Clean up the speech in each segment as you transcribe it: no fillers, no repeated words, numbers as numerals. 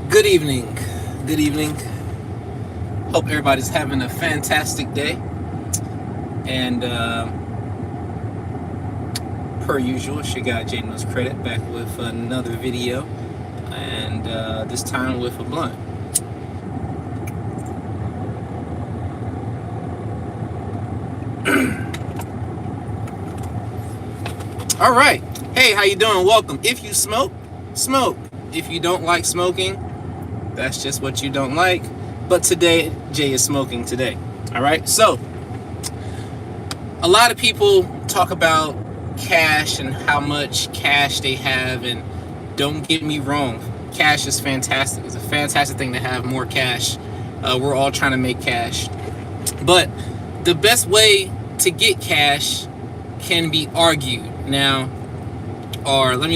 Good evening. Good evening. Hope everybody's having a fantastic day. And per usual, it's your guy Jay Knows Credit back with another video, and this time with a blunt. All right. Hey, how you doing? Welcome. If you smoke, smoke. If you don't like smoking, that's just what you don't like. But today, Jay is smoking today. All right. So, a lot of people talk about cash and how much cash they have, and don't get me wrong, cash is fantastic. It's a fantastic thing to have more cash. We're all trying to make cash, but the best way to get cash can be argued now, or let me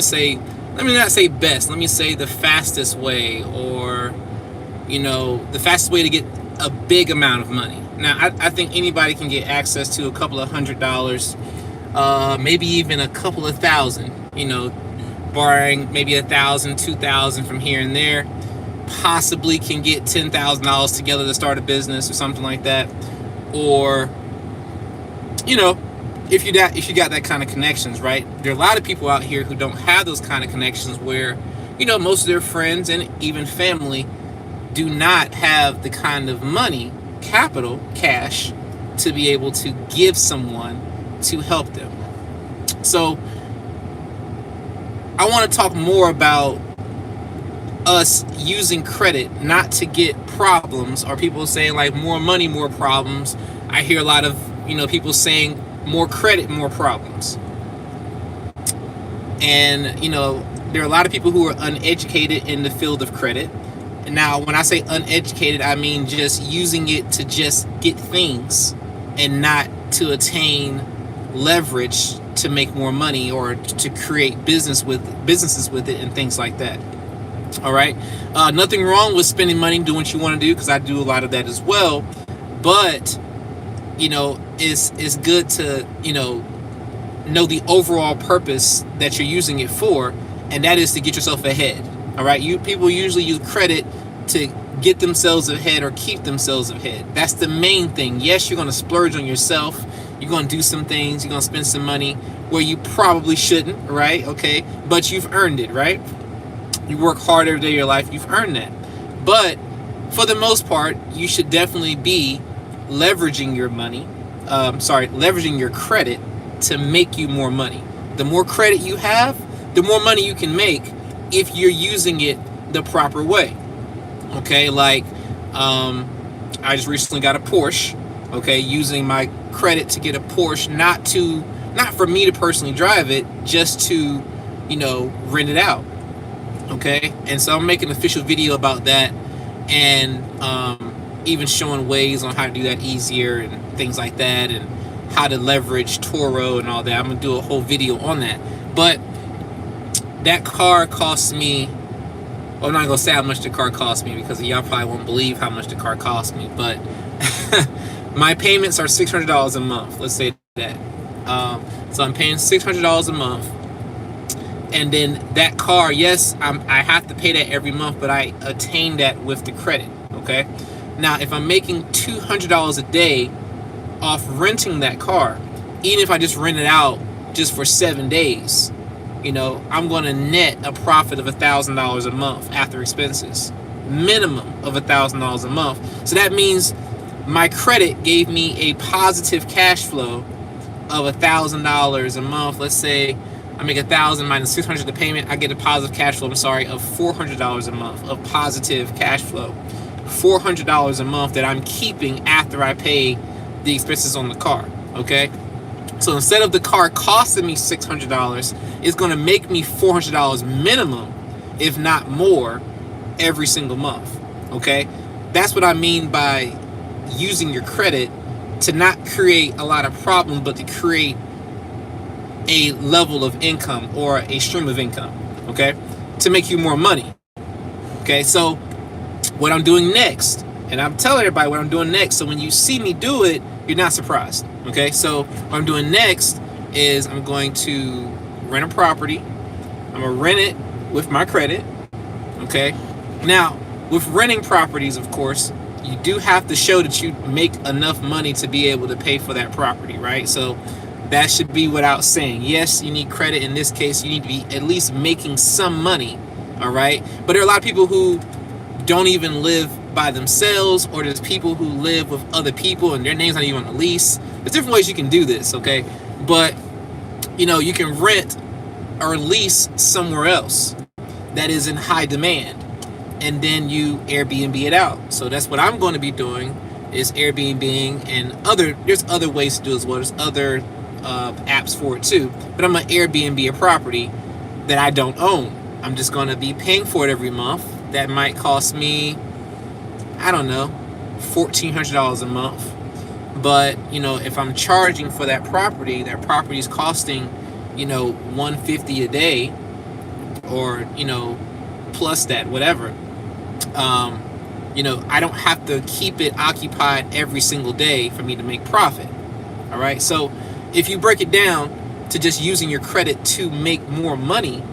not say best, let me say the fastest way, or the fastest way to get a big amount of money. Now, I think anybody can get access to a couple of $100, maybe even a couple of thousand, borrowing maybe $1,000, $2,000 from here and there. Possibly can get $10,000 together to start a business or something like that. Or, if you got that kind of connections, right? There are a lot of people out here who don't have those kind of connections where, most of their friends and even family do not have the kind of money, capital, cash, to be able to give someone to help them. So I want to talk more about us using credit not to get problems, or people saying like more money, more problems. I hear a lot of people saying more credit, more problems. And there are a lot of people who are uneducated in the field of credit. And now when I say uneducated, I mean just using it to just get things and not to attain leverage to make more money or to create businesses with it and things like that. All right. Nothing wrong with spending money, doing what you want to do, because I do a lot of that as well. But it's good to know the overall purpose that you're using it for, and that is to get yourself ahead. All right. People usually use credit to get themselves ahead or keep themselves ahead. That's the main thing. Yes, you're going to splurge on yourself. You're going to do some things. You're going to spend some money where you probably shouldn't, right? Okay. But you've earned it, right? You work hard every day of your life. You've earned that. But for the most part, you should definitely be leveraging your money. Leveraging your credit to make you more money. The more credit you have, the more money you can make if you're using it the proper way. Okay, like I just recently got a Porsche. Okay, using my credit to get a Porsche, not for me to personally drive it, just to rent it out. Okay, and so I'm making an official video about that, and even showing ways on how to do that easier and things like that, and how to leverage Toro and all that. I'm gonna do a whole video on that. But that car cost me, well, I'm not gonna say how much the car cost me, because y'all probably won't believe how much the car cost me, but my payments are $600 a month. Let's say that. So I'm paying $600 a month. And then that car, yes, I have to pay that every month, but I attain that with the credit, okay? Now, if I'm making $200 a day off renting that car, even if I just rent it out just for 7 days, I'm going to net a profit of $1,000 a month after expenses, minimum of $1,000 a month. So that means my credit gave me a positive cash flow of $1,000 a month. Let's say I make $1,000 minus $600 the payment, I get a positive cash flow, of $400 a month of positive cash flow. $400 a month that I'm keeping after I pay the expenses on the car, okay? So instead of the car costing me $600, it's going to make me $400 minimum, if not more, every single month, okay? That's what I mean by using your credit to not create a lot of problems, but to create a level of income or a stream of income, okay, to make you more money. Okay, so what I'm doing next, and I'm telling everybody what I'm doing next, so when you see me do it, you're not surprised. Okay, so what I'm doing next is I'm going to rent a property. I'm gonna rent it with my credit. Okay, now With renting properties, of course, you do have to show that you make enough money to be able to pay for that property, right? So that should be without saying. Yes, you need credit. In this case, you need to be at least making some money, all right? But there are a lot of people who don't even live by themselves, or there's people who live with other people and their name's not even on the lease. There's different ways you can do this, okay? But, you can rent or lease somewhere else that is in high demand, and then you Airbnb it out. So that's what I'm going to be doing, is Airbnb, and there's other ways to do it as well. There's other apps for it too. But I'm going to Airbnb a property that I don't own. I'm just going to be paying for it every month. That might cost me, I don't know, $1,400 a month. But, if I'm charging for that property is costing, $150 a day, or, plus that, whatever. I don't have to keep it occupied every single day for me to make profit. All right. So if you break it down to just using your credit to make more money,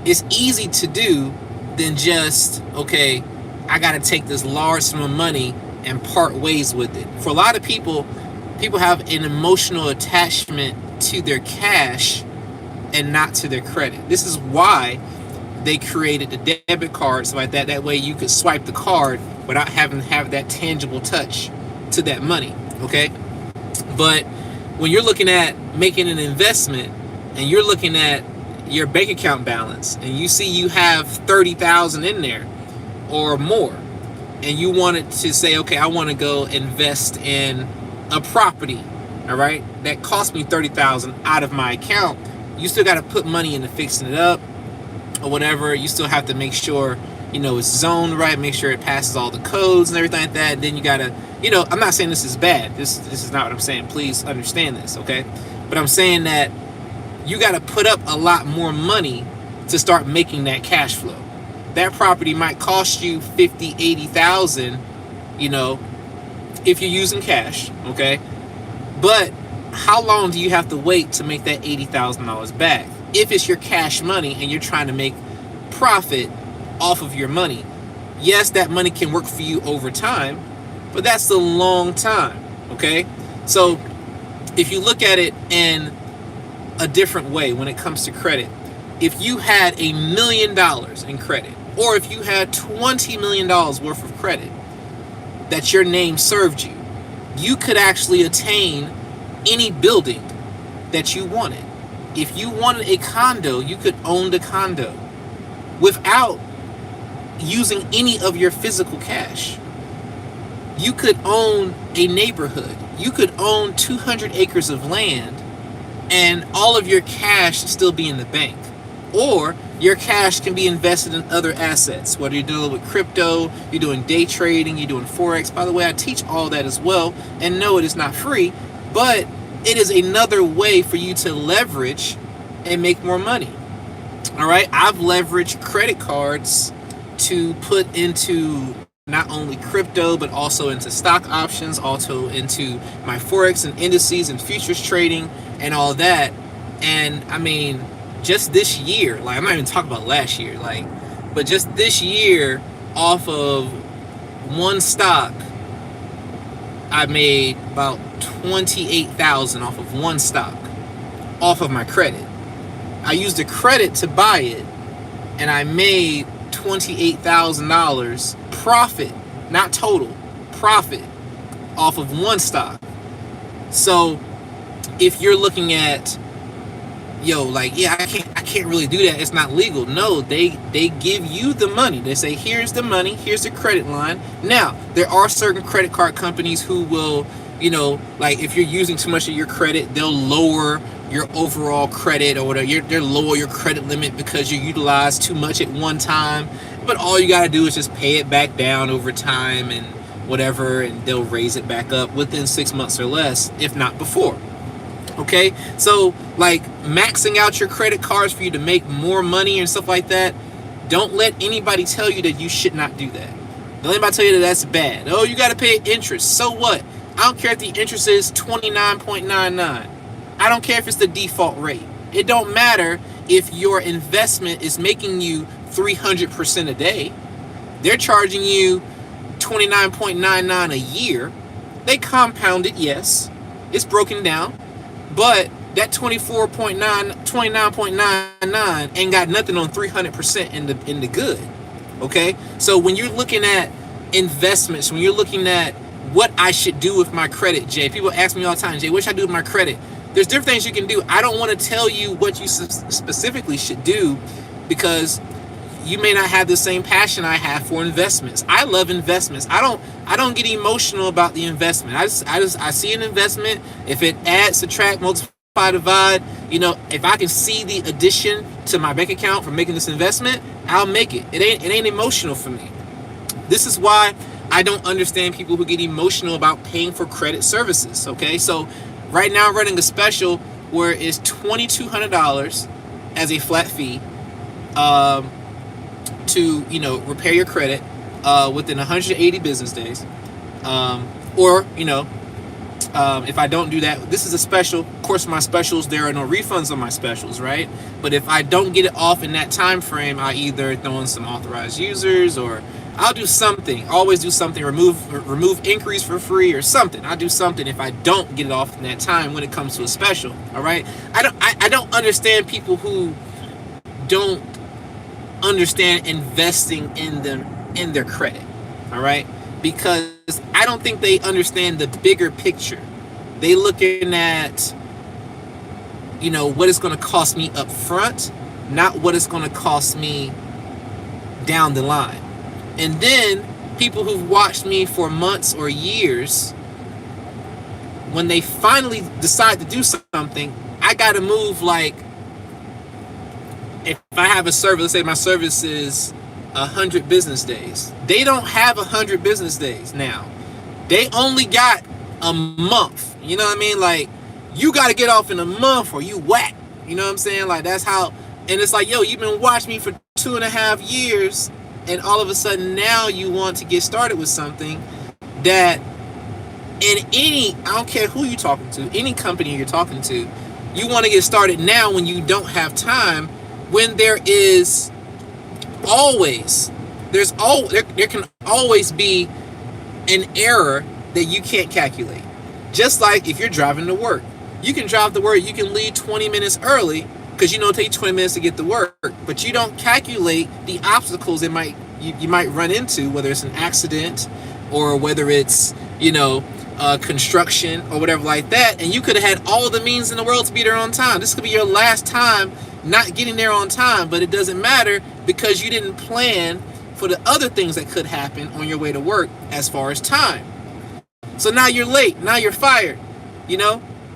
it's easy to do than just, okay, I got to take this large sum of money and part ways with it. For a lot of people have an emotional attachment to their cash and not to their credit. This is why they created the debit cards like that. That way you could swipe the card without having to have that tangible touch to that money, okay? But when you're looking at making an investment and you're looking at your bank account balance and you see you have 30,000 in there or more, and you wanted to say, okay, I want to go invest in a property, all right, that cost me 30,000 out of my account, you still got to put money into fixing it up or whatever. You still have to make sure, it's zoned right, make sure it passes all the codes and everything like that. And then you got to, I'm not saying this is bad. This is not what I'm saying. Please understand this, okay? But I'm saying that you got to put up a lot more money to start making that cash flow. That property might cost you 50, 80,000, if you're using cash, okay? But how long do you have to wait to make that $80,000 back? If it's your cash money and you're trying to make profit off of your money, yes, that money can work for you over time, but that's a long time, okay? So if you look at it in a different way when it comes to credit, if you had $1 million in credit, or if you had $20 million worth of credit that your name served you, you could actually attain any building that you wanted. If you wanted a condo, you could own the condo without using any of your physical cash. You could own a neighborhood. You could own 200 acres of land and all of your cash still be in the bank. Or your cash can be invested in other assets, whether you're dealing with crypto, you're doing day trading, you're doing Forex. By the way, I teach all that as well. And no, it is not free, but it is another way for you to leverage and make more money. All right. I've leveraged credit cards to put into not only crypto, but also into stock options, also into my Forex and indices and futures trading and all that. And I mean, just this year, like I'm not even talking about last year, but just this year off of one stock, I made about 28,000 off of one stock, off of my credit. I used the credit to buy it, and I made $28,000 profit, not total, profit off of one stock. So if you're looking at, I can't really do that, it's not legal. No, they give you the money. They say, here's the money, here's the credit line. Now, there are certain credit card companies who will, if you're using too much of your credit, they'll lower your overall credit or whatever. They'll lower your credit limit because you utilize too much at one time. But all you got to do is just pay it back down over time and whatever, and they'll raise it back up within 6 months or less, if not before. Okay, so maxing out your credit cards for you to make more money and stuff like that, don't let anybody tell you that you should not do that. Don't let anybody tell you that that's bad. Oh, you got to pay interest. So what? I don't care if the interest is 29.99. I don't care if it's the default rate. It don't matter if your investment is making you 300% a day. They're charging you 29.99 a year. They compound it, yes. It's broken down. But that 29.99 ain't got nothing on 300% in the good. Okay? So when you're looking at investments, when you're looking at what I should do with my credit, Jay, people ask me all the time, Jay, what should I do with my credit? There's different things you can do. I don't want to tell you what you specifically should do because you may not have the same passion I have for investments. I love investments. I don't get emotional about the investment. I see an investment. If it adds, subtract, multiply, divide, if I can see the addition to my bank account from making this investment, I'll make it. It ain't emotional for me. This is why I don't understand people who get emotional about paying for credit services. Okay, so right now I'm running a special where it's $2,200 as a flat fee. To repair your credit within 180 business days, or if I don't do that, this is a special. Of course, my specials, there are no refunds on my specials, right? But if I don't get it off in that time frame, I either throw in some authorized users, or I'll do something. Always do something. Remove inquiries for free or something. I'll do something if I don't get it off in that time when it comes to a special. All right. I don't understand people who don't understand investing in their credit. All right, because I don't think they understand the bigger picture. They looking at what it's going to cost me up front, not what it's going to cost me down the line. And then people who've watched me for months or years, when they finally decide to do something, I got to move like, if I have a service, let's say my service is 100 business days. They don't have 100 business days now. They only got a month. You know what I mean? Like, you got to get off in a month or you whack. You know what I'm saying? Like, that's how. And it's like, yo, you've been watching me for 2.5 years, and all of a sudden now you want to get started with something that I don't care who you're talking to, any company you're talking to, you want to get started now when you don't have time. When there can always be an error that you can't calculate. Just like if you're driving to work, you can drive to work, you can leave 20 minutes early because it takes 20 minutes to get to work, but you don't calculate the obstacles that you might run into, whether it's an accident or whether it's construction or whatever like that, and you could have had all the means in the world to be there on time. This could be your last time not getting there on time, but it doesn't matter because you didn't plan for the other things that could happen on your way to work as far as time. So now you're late, now you're fired,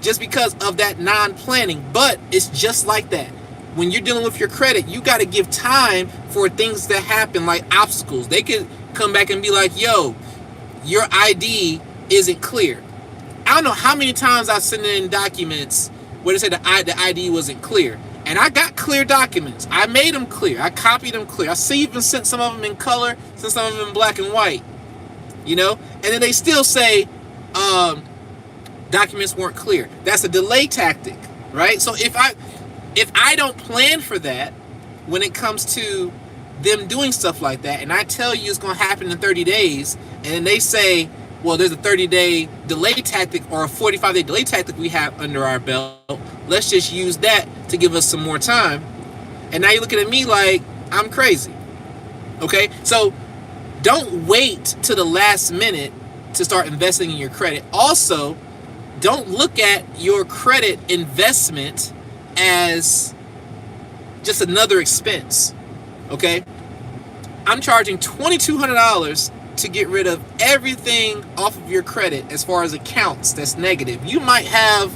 just because of that non-planning. But it's just like that. When you're dealing with your credit, you got to give time for things that happen, like obstacles. They could come back and be like, yo, your ID isn't clear. I don't know how many times I've sent in documents where they said the ID wasn't clear. And I got clear documents. I made them clear. I copied them clear. I even sent some of them in color, some of them in black and white. And then they still say documents weren't clear. That's a delay tactic, right? So if I don't plan for that when it comes to them doing stuff like that, and I tell you it's going to happen in 30 days, and then they say, well, there's a 30-day delay tactic or a 45-day delay tactic we have under our belt. Let's just use that to give us some more time. And now you're looking at me like I'm crazy. Okay? So don't wait to the last minute to start investing in your credit. Also, don't look at your credit investment as just another expense. Okay? I'm charging $2,200 to get rid of everything off of your credit as far as accounts that's negative. You might have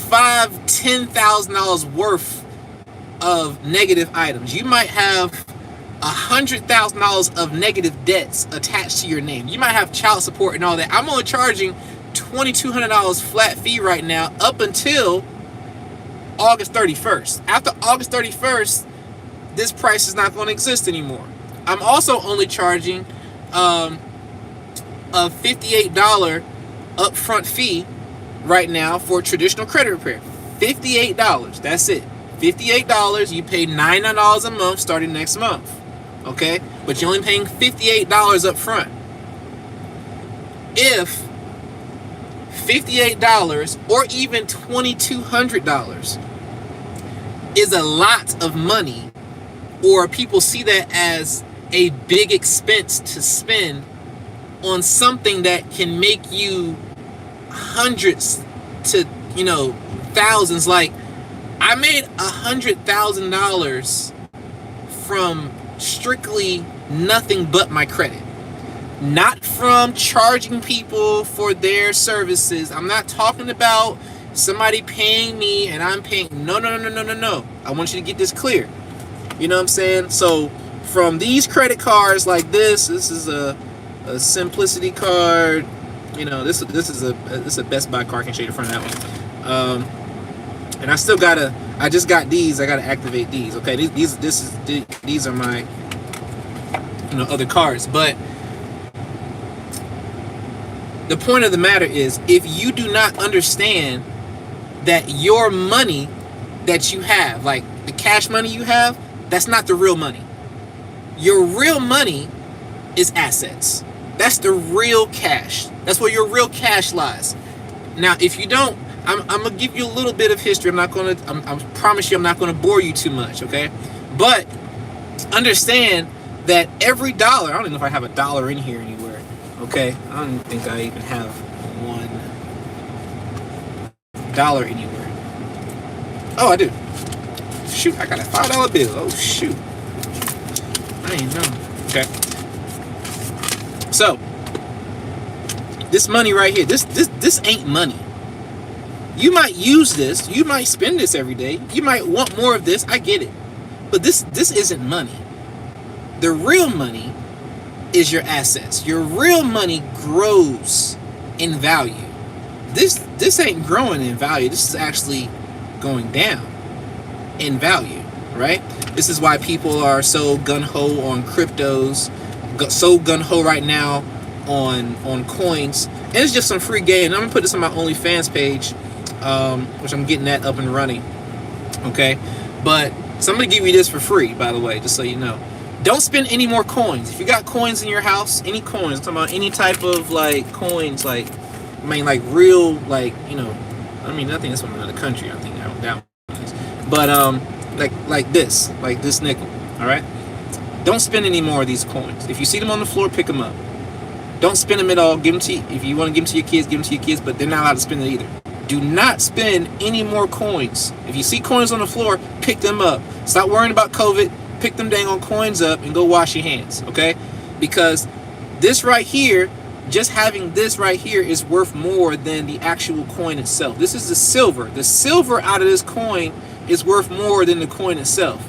$5,000-$10,000 worth of negative items. You might have $100,000 of negative debts attached to your name. You might have child support and all that. I'm only charging $2,200 flat fee right now up until August 31st. After August 31st, this price is not going to exist anymore. I'm also only charging a $58 upfront fee right now for traditional credit repair. $58. That's it. $58. You pay $99 a month starting next month. okay? But you're only paying $58 up front. If $58 or even $2,200 is a lot of money, or people see that as a big expense to spend on something that can make you hundreds to, thousands. Like, I made $100,000 from strictly nothing but my credit. Not from charging people for their services. I'm not talking about somebody paying me and I'm paying. No. I want you to get this clear. You know what I'm saying? So from these credit cards like this is a Simplicity card. This is a Best Buy card. I can show you the front of that one. And I just got these. I gotta activate these. Okay, these are my other cards. But the point of the matter is, if you do not understand that your money that you have, like the cash money you have, that's not the real money. Your real money is assets. That's the real cash. That's where your real cash lies. Now, if you don't, I'm gonna give you a little bit of history. I promise you I'm not gonna bore you too much, okay? But understand that every dollar, I don't even know if I have a dollar in here anywhere, okay? I don't think I even have $1 anywhere. Oh, I do. Shoot, I got a $5 bill. Oh, shoot. I ain't know. Okay. So, this money right here, this ain't money. You might use this, you might spend this every day, you might want more of this, I get it. But this isn't money. The real money is your assets. Your real money grows in value. This ain't growing in value. This is actually going down in value, right? This is why people are so gun-ho on cryptos, so gun-ho right now on coins. And it's just some free game. I'm gonna put this on my OnlyFans page, which I'm getting that up and running. Okay, but so I'm gonna give you this for free, by the way, just so you know. Don't spend any more coins. If you got coins in your house, any coins, I'm talking about any type of like coins, like real, like, I think that's from another country. I think that one is. But like this nickel. All right. Don't spend any more of these coins. If you see them on the floor, pick them up. Don't spend them at all. Give them to, if you want to give them to your kids, give them to your kids. But they're not allowed to spend it either. Do not spend any more coins. If you see coins on the floor, pick them up. Stop worrying about COVID. Pick them dang on coins up and go wash your hands. Okay? Because this right here, just having this right here is worth more than the actual coin itself. This is the silver. The silver out of this coin is worth more than the coin itself.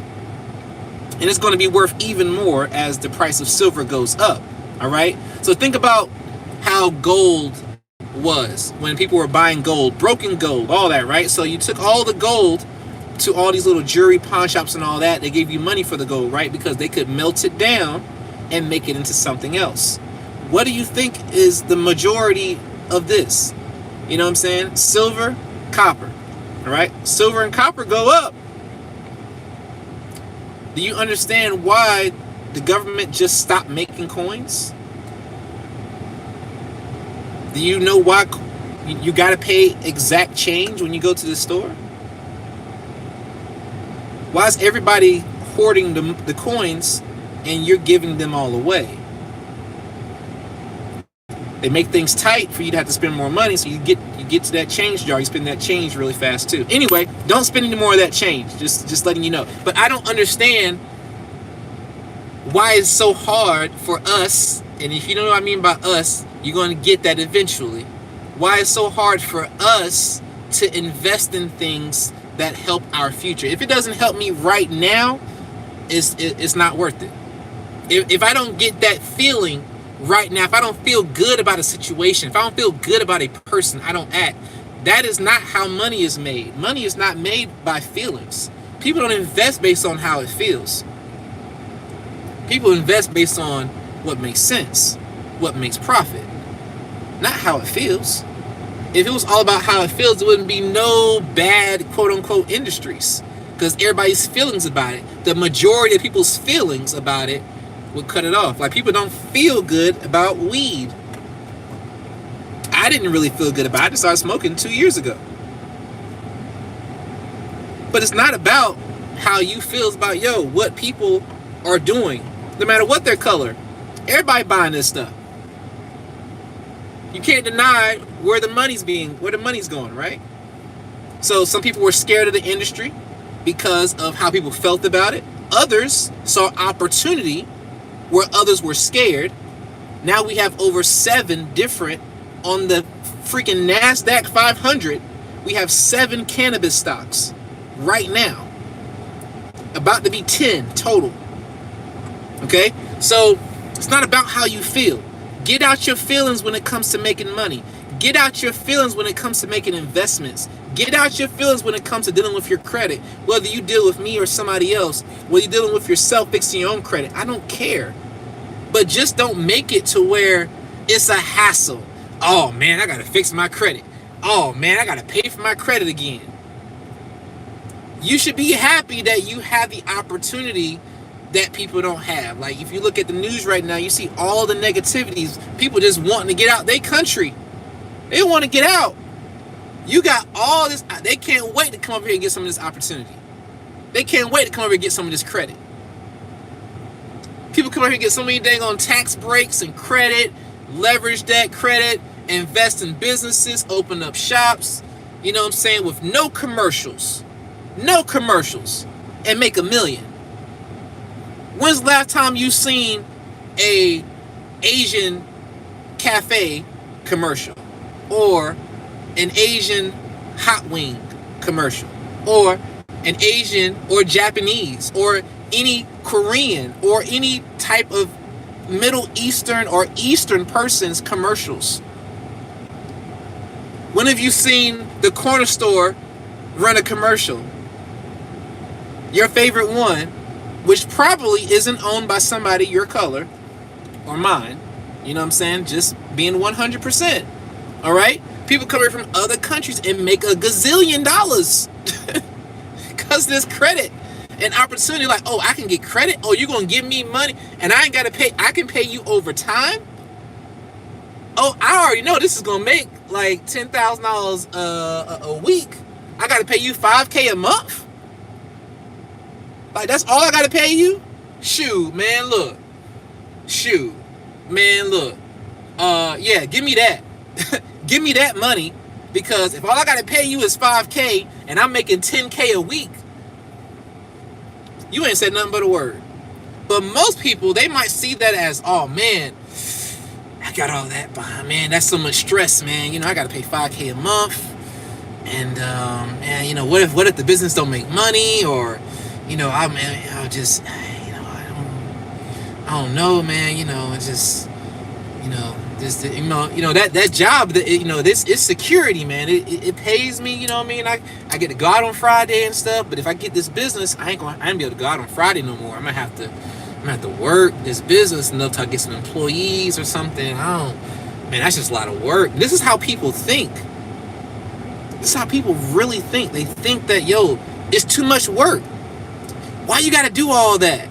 And it's going to be worth even more as the price of silver goes up. All right? So think about how gold was when people were buying gold, broken gold, all that, right? So you took all the gold to all these little jewelry pawn shops and all that. They gave you money for the gold, right? Because they could melt it down and make it into something else. What do you think is the majority of this? You know what I'm saying? Silver, copper. All right? Silver and copper go up. Do you understand why the government just stopped making coins? Do you know why you got to pay exact change when you go to the store? Why is everybody hoarding the coins and you're giving them all away? They make things tight for you to have to spend more money, so you get to that change jar, you spend that change really fast too. Anyway, don't spend any more of that change. Just letting you know. But I don't understand why it's so hard for us, and if you know what I mean by us, you're going to get that eventually. Why it's so hard for us to invest in things that help our future. If it doesn't help me right now, it's not worth it. If I don't get that feeling right now, if I don't feel good about a situation, if I don't feel good about a person, I don't act. That is not how money is made. Money is not made by feelings. People don't invest based on how it feels. People invest based on what makes sense, what makes profit, not how it feels. If it was all about how it feels, there wouldn't be no bad quote-unquote industries, because everybody's feelings about it, the majority of people's feelings about it would cut it off. Like, people don't feel good about weed. I didn't really feel good about it. I just started smoking 2 years ago. But it's not about how you feel. It's about, what people are doing. No matter what their color. Everybody buying this stuff. You can't deny where the money's going, right? So some people were scared of the industry because of how people felt about it. Others saw opportunity where others were scared. Now we have over 7 different on the freaking NASDAQ 500. We have 7 cannabis stocks right now. About to be 10 total. Okay? So it's not about how you feel. Get out your feelings when it comes to making money. Get out your feelings when it comes to making investments. Get out your feelings when it comes to dealing with your credit. Whether you deal with me or somebody else, whether you're dealing with yourself, fixing your own credit, I don't care. But just don't make it to where it's a hassle. Oh man, I gotta fix my credit. Oh man, I gotta pay for my credit again. You should be happy that you have the opportunity that people don't have. Like, if you look at the news right now, you see all the negativities. People just wanting to get out their country. They want to get out. You got all this. They can't wait to come over here and get some of this opportunity. They can't wait to come over here and get some of this credit. People come over here and get so many dang on tax breaks and credit, leverage that credit, invest in businesses, open up shops, you know what I'm saying, with no commercials, and make $1 million. When's the last time you seen a Asian cafe commercial, or an Asian hot wing commercial, or an Asian or Japanese or any Korean or any type of Middle Eastern or Eastern person's commercials? When have you seen the corner store run a commercial? Your favorite one, which probably isn't owned by somebody your color or mine, you know what I'm saying? Just being 100%. All right? People come here from other countries and make a gazillion dollars because there's credit and opportunity. Like, oh, I can get credit. Oh, you're going to give me money and I ain't got to pay. I can pay you over time. Oh, I already know this is going to make like $10,000 a week. I got to pay you $5,000 a month. Like, that's all I got to pay you? Shoot, man, look. Yeah, give me that. Give me that money, because if all I got to pay you is $5,000 and I'm making $10,000 a week, you ain't said nothing but a word. But most people, they might see that as, oh man, I got all that behind, man. That's so much stress, man. You know, I got to pay $5,000 a month. And, and you know, what if the business don't make money? Or, you know, I don't know, man. You know, it's just, you know, that job, that, you know, this is security, man. It pays me, you know what I mean? I get to go out on Friday and stuff. But if I get this business, I ain't gonna be able to go out on Friday no more. I'm gonna have to work this business enough to get some employees or something. Man, that's just a lot of work. This is how people think. This is how people really think. They think that, it's too much work. Why you gotta do all that?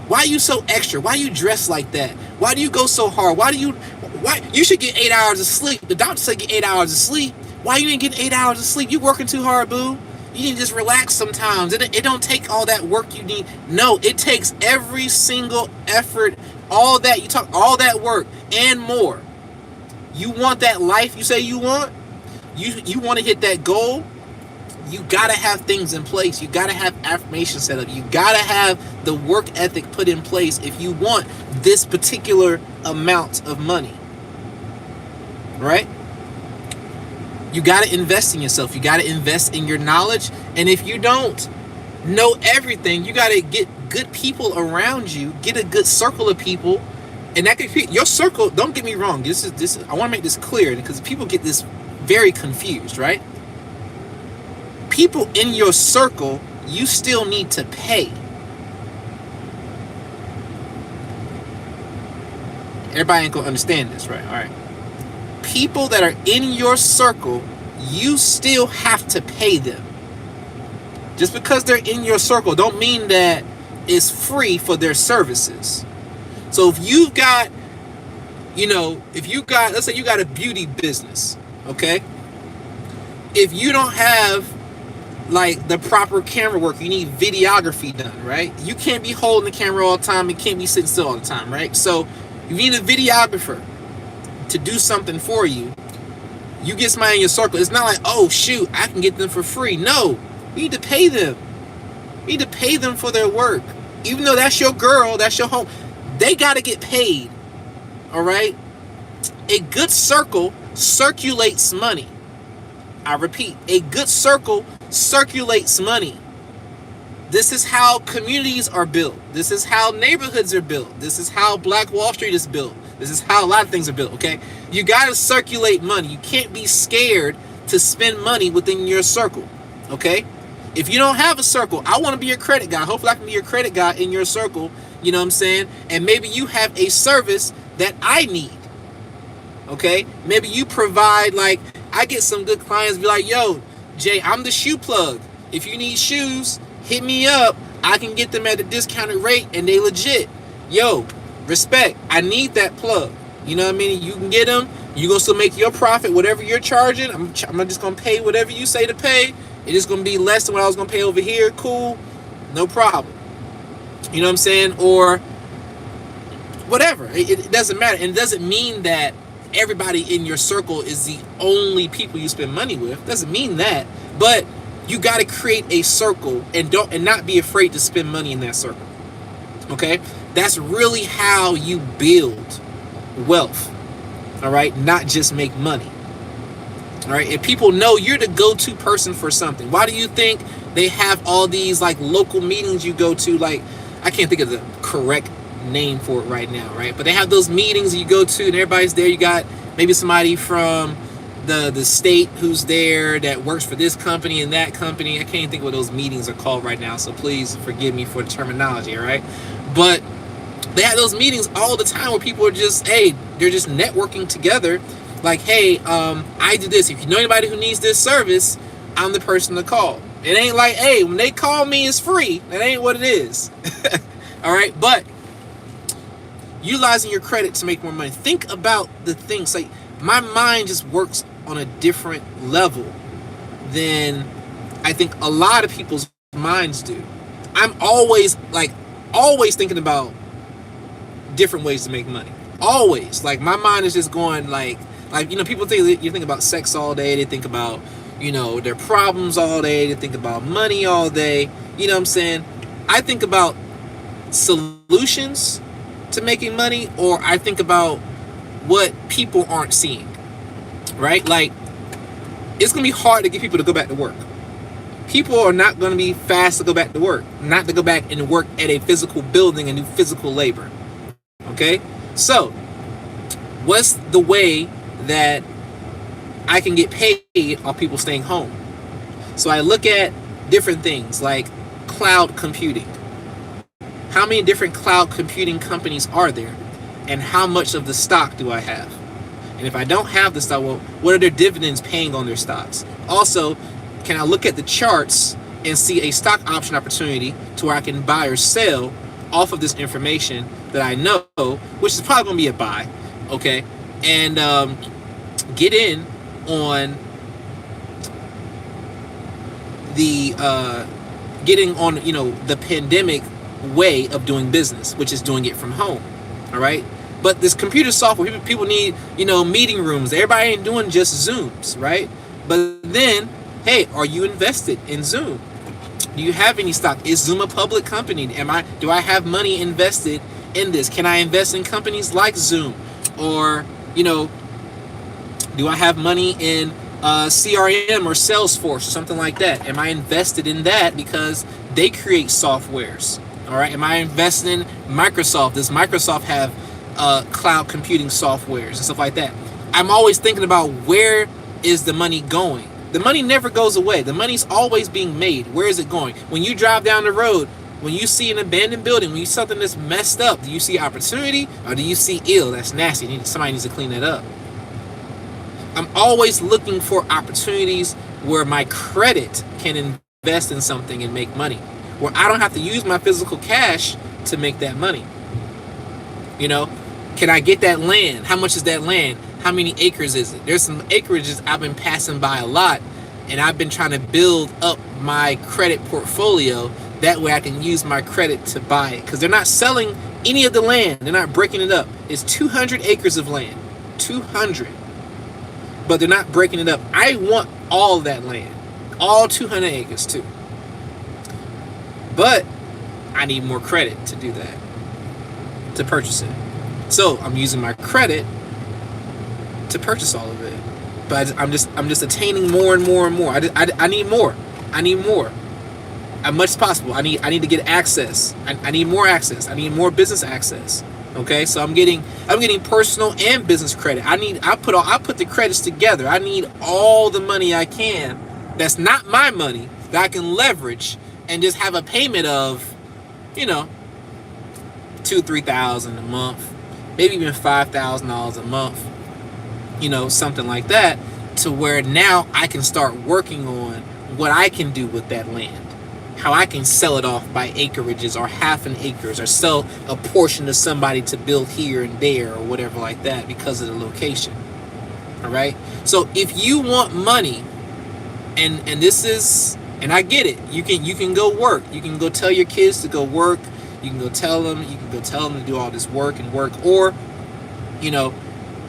Why are you so extra? Why you dress like that? Why do you go so hard? Why you should get 8 hours of sleep? The doctor said get 8 hours of sleep. Why you ain't getting 8 hours of sleep? You working too hard, boo. You need to just relax sometimes. It don't take all that work you need. No, it takes every single effort, all that work and more. You want that life you say you want? You want to hit that goal? You gotta have things in place. You gotta have affirmation set up. You gotta have the work ethic put in place if you want this particular amount of money. Right? You gotta invest in yourself. You gotta invest in your knowledge. And if you don't know everything, you gotta get good people around you. Get a good circle of people. And that could be your circle. Don't get me wrong. This is I want to make this clear, because people get this very confused, right? People in your circle, you still need to pay. Everybody ain't gonna understand this, right? All right. People that are in your circle, you still have to pay them. Just because they're in your circle don't mean that it's free for their services. So if you've got, if you got, let's say you got a beauty business, okay? If you don't have like the proper camera work, you need videography done, right? You can't be holding the camera all the time. You can't be sitting still all the time, right? So you need a videographer to do something for you. You get somebody in your circle. It's not like, oh shoot, I can get them for free. No, you need to pay them. You need to pay them for their work. Even though that's your girl, that's your home, they got to get paid. All right? A good circle circulates money. I repeat, a good circle circulates money. This is how communities are built. This is how neighborhoods are built. This is how Black Wall Street is built. This is how a lot of things are built, okay? You got to circulate money. You can't be scared to spend money within your circle, okay? If you don't have a circle, I want to be your credit guy. Hopefully I can be your credit guy in your circle, you know what I'm saying? And maybe you have a service that I need, okay? Maybe you provide, like, I get some good clients be like, yo, Jay, I'm the shoe plug. If you need shoes, hit me up. I can get them at a discounted rate and they legit. Yo, respect. I need that plug. You know what I mean? You can get them. You're going to still make your profit, whatever you're charging. I'm just going to pay whatever you say to pay. It is going to be less than what I was going to pay over here. Cool. No problem. You know what I'm saying? Or whatever. It doesn't matter. And it doesn't mean that everybody in your circle is the only people you spend money with. Doesn't mean that. But you got to create a circle and not be afraid to spend money in that circle. Okay? That's really how you build wealth. All right? Not just make money. All right? If people know you're the go-to person for something, why do you think they have all these like local meetings you go to? Like, I can't think of the correct name for it right now, right? But they have those meetings you go to and everybody's there. You got maybe somebody from the state who's there that works for this company and that company. I can't think what those meetings are called right now, so please forgive me for the terminology, all right? But they have those meetings all the time where people are just, hey, they're just networking together. Like, hey, I do this. If you know anybody who needs this service, I'm the person to call. It ain't like, hey, when they call me, it's free. That ain't what it is. All right? But utilizing your credit to make more money. Think about the things. Like, my mind just works on a different level than I think a lot of people's minds do. I'm always thinking about different ways to make money. Always. Like, my mind is just going like, people think you think about sex all day. They think about, their problems all day. They think about money all day. You know what I'm saying? I think about solutions to making money, or I think about what people aren't seeing, right? Like, it's going to be hard to get people to go back to work. People are not going to be fast to go back to work, not to go back and work at a physical building and do physical labor, okay? So, what's the way that I can get paid off people staying home? So I look at different things like cloud computing. How many different cloud computing companies are there? And how much of the stock do I have? And if I don't have the stock, well, what are their dividends paying on their stocks? Also, can I look at the charts and see a stock option opportunity to where I can buy or sell off of this information that I know, which is probably going to be a buy, okay? And get in on the the pandemic way of doing business, which is doing it from home. All right. But this computer software, people need, meeting rooms. Everybody ain't doing just Zooms, right? But then, hey, are you invested in Zoom? Do you have any stock? Is Zoom a public company? Do I have money invested in this? Can I invest in companies like Zoom? Or, do I have money in CRM or Salesforce or something like that? Am I invested in that because they create softwares? All right. Am I invested in Microsoft? Does Microsoft have cloud computing softwares and stuff like that? I'm always thinking about, where is the money going? The money never goes away. The money's always being made. Where is it going? When you drive down the road, when you see an abandoned building, when you see something that's messed up, do you see opportunity or do you see ill? That's nasty. Somebody needs to clean that up. I'm always looking for opportunities where my credit can invest in something and make money, where I don't have to use my physical cash to make that money. You know, can I get that land? How much is that land? How many acres is it? There's some acreages I've been passing by a lot, and I've been trying to build up my credit portfolio. That way I can use my credit to buy it, because they're not selling any of the land. They're not breaking it up. It's 200 acres of land. 200. But they're not breaking it up. I want all that land. All 200 acres too. But I need more credit to do that, to purchase it. So I'm using my credit to purchase all of it. But I'm just attaining more and more and more. I need more. I need more. As much as possible. I need to get access. I need more access. I need more business access. Okay, so I'm getting personal and business credit. I put the credits together. I need all the money I can that's not my money that I can leverage and just have a payment of, you know, $2,000-3,000 a month, maybe even $5,000 a month, you know, something like that, to where now I can start working on what I can do with that land. How I can sell it off by acreages or half an acres, or sell a portion to somebody to build here and there or whatever like that because of the location. All right. So if you want money, and this is, and I get it, you can go work. You can go tell your kids to go work. You can go tell them to do all this work, or, you know,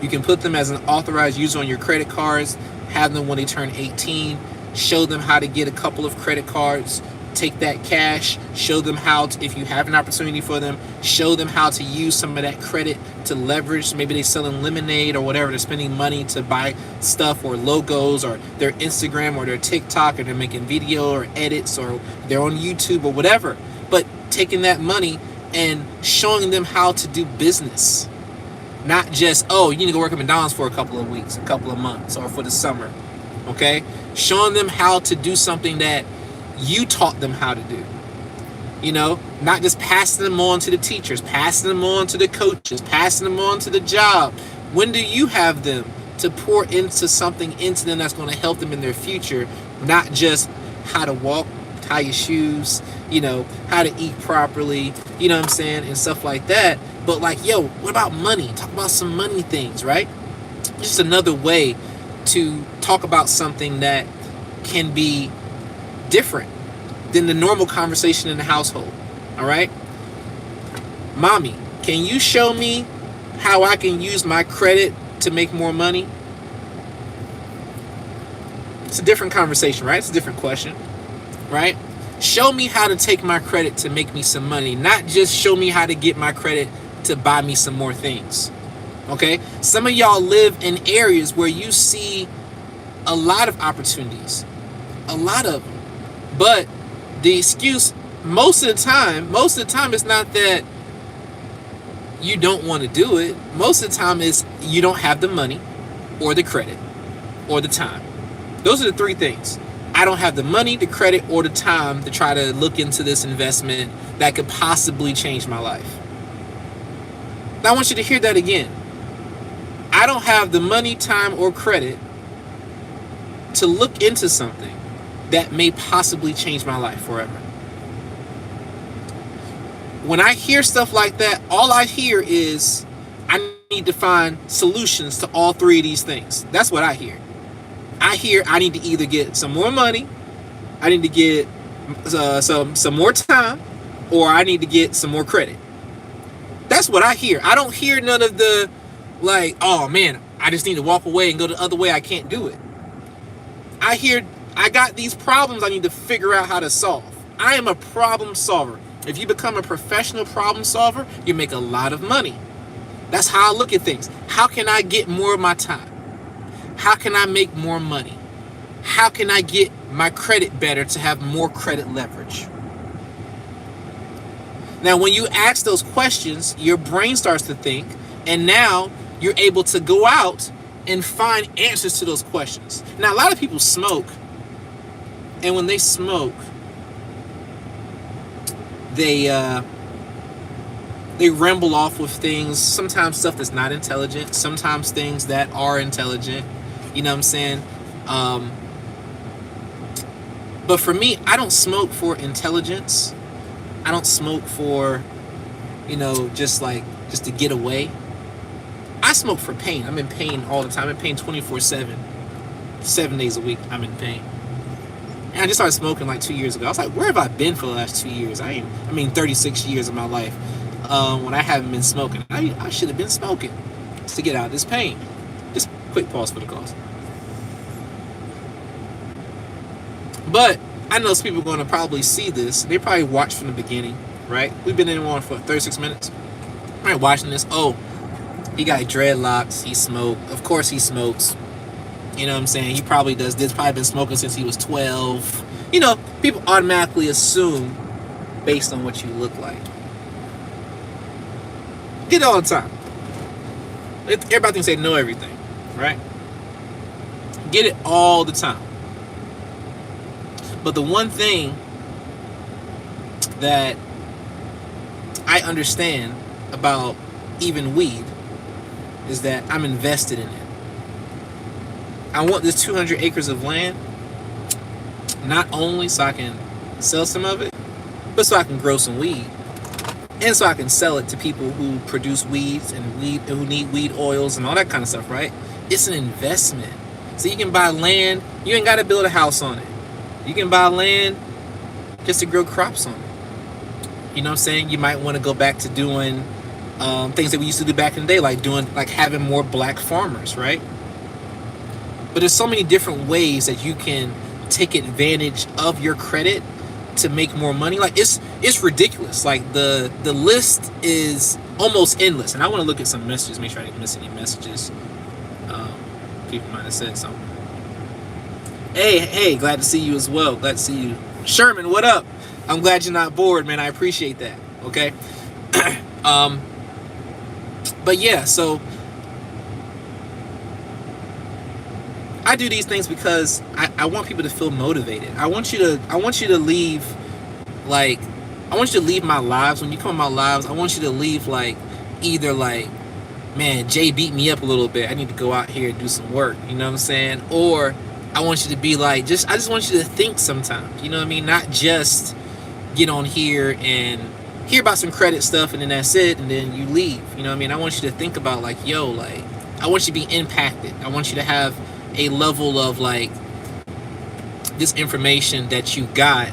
you can put them as an authorized user on your credit cards, have them when they turn 18, show them how to get a couple of credit cards. Take that cash, show them how to, if you have an opportunity for them, show them how to use some of that credit to leverage. Maybe they're selling lemonade or whatever. They're spending money to buy stuff or logos or their Instagram or their TikTok, or they're making video or edits, or they're on YouTube or whatever. But taking that money and showing them how to do business. Not just, oh, you need to go work at McDonald's for a couple of weeks, a couple of months, or for the summer. Okay? Showing them how to do something that you taught them how to do. You know, not just passing them on to the teachers, passing them on to the coaches, passing them on to the job. When do you have them to pour into something into them that's going to help them in their future? Not just how to walk, tie your shoes, you know, how to eat properly, you know what I'm saying, and stuff like that. But like, yo, what about money? Talk about some money things, right? Just another way to talk about something that can be different than the normal conversation in the household. All right, mommy, can you show me how I can use my credit to make more money? It's a different conversation, right? It's a different question, right? Show me how to take my credit to make me some money, not just show me how to get my credit to buy me some more things. Okay, some of y'all live in areas where you see a lot of opportunities, a lot of them. But the excuse most of the time it's not that you don't want to do it. Most of the time is you don't have the money or the credit or the time. Those are the three things. I don't have the money, the credit, or the time to try to look into this investment that could possibly change my life. Now I want you to hear that again. I don't have the money, time, or credit to look into something that may possibly change my life forever. When I hear stuff like that, all I hear is I need to find solutions to all three of these things. That's what I hear. I hear I need to either get some more money, I need to get some more time, or I need to get some more credit. That's what I hear. I don't hear none of the, like, oh man, I just need to walk away and go the other way. I can't do it. I hear I got these problems I need to figure out how to solve. I am a problem solver. If you become a professional problem solver, you make a lot of money. That's how I look at things. How can I get more of my time? How can I make more money? How can I get my credit better to have more credit leverage? Now, when you ask those questions, your brain starts to think, and now you're able to go out and find answers to those questions. Now, a lot of people smoke, and when they smoke, they ramble off with things, sometimes stuff that's not intelligent, sometimes things that are intelligent, you know what I'm saying? But for me, I don't smoke for intelligence. I don't smoke for, just like just to get away. I smoke for pain. I'm in pain all the time. I'm in pain 24/7, 7 days a week. I'm in pain. And I just started smoking like 2 years ago. I was like, where have I been for the last 2 years? 36 years of my life when I haven't been smoking. I should have been smoking just to get out of this pain. Just quick pause for the cause. But I know some people are going to probably see this. They probably watch from the beginning, right? We've been in one for 36 minutes. Right, watching this. Oh, he got dreadlocks. He smoked. Of course he smokes. You know what I'm saying? He probably does this. Probably been smoking since he was 12. You know, people automatically assume based on what you look like. Get it all the time. Everybody thinks they know everything, right? Get it all the time. But the one thing that I understand about even weed is that I'm invested in it. I want this 200 acres of land not only so I can sell some of it, but so I can grow some weed, and so I can sell it to people who produce weeds and who need weed oils and all that kind of stuff, right? It's an investment. So you can buy land. You ain't got to build a house on it. You can buy land just to grow crops on it. You know what I'm saying? You might want to go back to doing things that we used to do back in the day, like having more black farmers, right? But there's so many different ways that you can take advantage of your credit to make more money. Like it's ridiculous. Like the list is almost endless. And I want to look at some messages, make sure I didn't miss any messages. People might have said something. Hey, glad to see you as well. Glad to see you. Sherman, what up? I'm glad you're not bored, man. I appreciate that. Okay. But yeah, so I do these things because I want people to feel motivated. I want you to leave like, I want you to leave my lives. When you come in my lives, I want you to leave like, either like, man, Jay beat me up a little bit. I need to go out here and do some work. You know what I'm saying? Or I want you to be like, I just want you to think sometimes. You know what I mean? Not just get on here and hear about some credit stuff and then that's it and then you leave. You know what I mean? I want you to think about like, yo, like, I want you to be impacted. I want you to have a level of like, this information that you got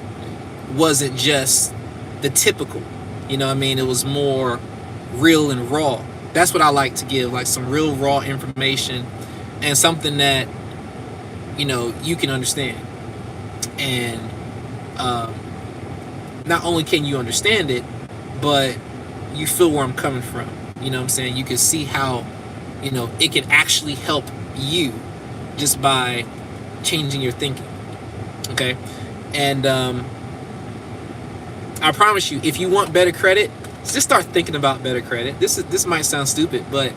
wasn't just the typical. You know what I mean? It was more real and raw. That's what I like to give, like some real raw information and something that, you know, you can understand. And not only can you understand it, but you feel where I'm coming from. You know what I'm saying? You can see how, you know, it can actually help you just by changing your thinking. Okay? And I promise you, if you want better credit, just start thinking about better credit. This might sound stupid, but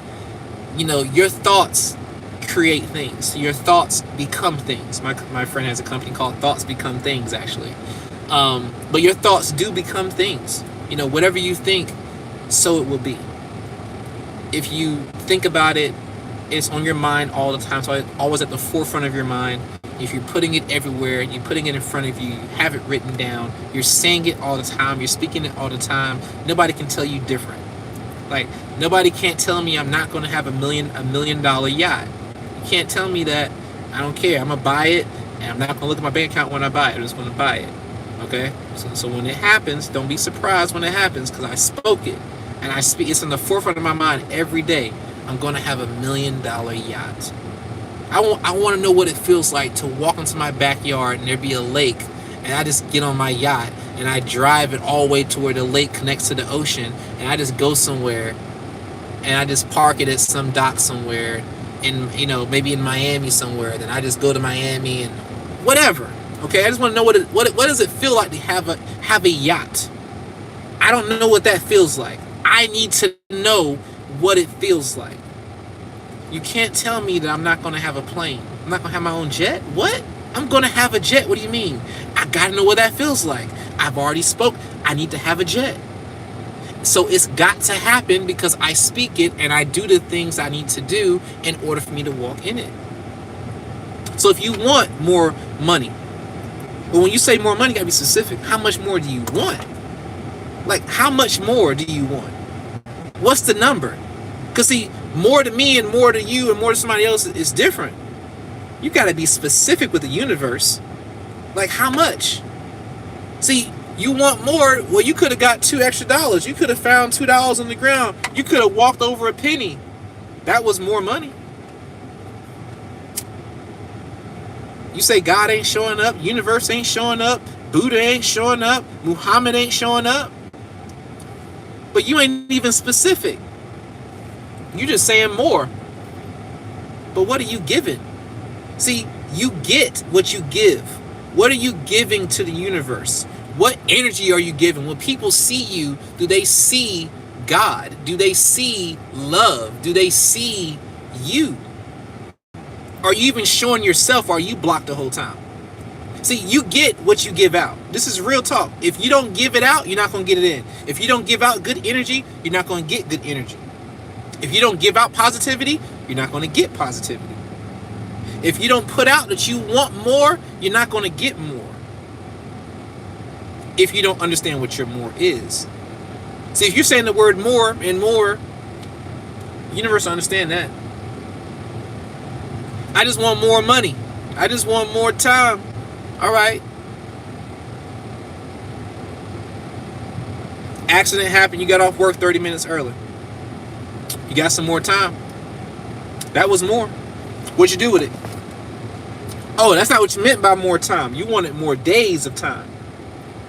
you know, your thoughts create things. Your thoughts become things. My friend has a company called Thoughts Become Things, actually. But your thoughts do become things. You know, whatever you think, so it will be. If you think about it, it's on your mind all the time. So it's always at the forefront of your mind. If you're putting it everywhere, you're putting it in front of you, you have it written down, you're saying it all the time, you're speaking it all the time, nobody can tell you different. Like, nobody can't tell me I'm not going to have a $1 million yacht. You can't tell me that. I don't care. I'm going to buy it, and I'm not going to look at my bank account when I buy it. I'm just going to buy it. Okay? So when it happens, don't be surprised when it happens, because I spoke it. And I speak. It's in the forefront of my mind every day. I'm going to have $1 million yacht. I want to know what it feels like to walk into my backyard and there be a lake, and I just get on my yacht and I drive it all the way to where the lake connects to the ocean, and I just go somewhere and I just park it at some dock somewhere in, you know, maybe in Miami somewhere. Then I just go to Miami and whatever. Okay, I just want to know what does it feel like to have a yacht. I don't know what that feels like. I need to know what it feels like. You can't tell me that I'm not going to have a plane. I'm not going to have my own jet. What? I'm going to have a jet. What do you mean? I got to know what that feels like. I've already spoke. I need to have a jet. So it's got to happen because I speak it and I do the things I need to do in order for me to walk in it. So if you want more money, but when you say more money, you got to be specific. How much more do you want? Like, how much more do you want? What's the number? Because see, more to me and more to you and more to somebody else is different. You got to be specific with the universe. Like how much? See, you want more. Well, you could have got $2 extra. You could have found $2 on the ground. You could have walked over a penny. That was more money. You say God ain't showing up, universe ain't showing up, Buddha ain't showing up, Muhammad ain't showing up. But you ain't even specific. You just saying more. But what are you giving? See, you get what you give. What are you giving to the universe? What energy are you giving? When people see you, do they see God? Do they see love? Do they see you? Are you even showing yourself, or are you blocked the whole time? See, you get what you give out. This is real talk. If you don't give it out, you're not going to get it in. If you don't give out good energy, you're not going to get good energy. If you don't give out positivity, you're not going to get positivity. If you don't put out that you want more, you're not going to get more. If you don't understand what your more is. See, if you're saying the word more and more, the universe will understand that. I just want more money. I just want more time. All right. Accident happened. You got off work 30 minutes early. You got some more time. That was more. What'd you do with it? Oh, that's not what you meant by more time. You wanted more days of time.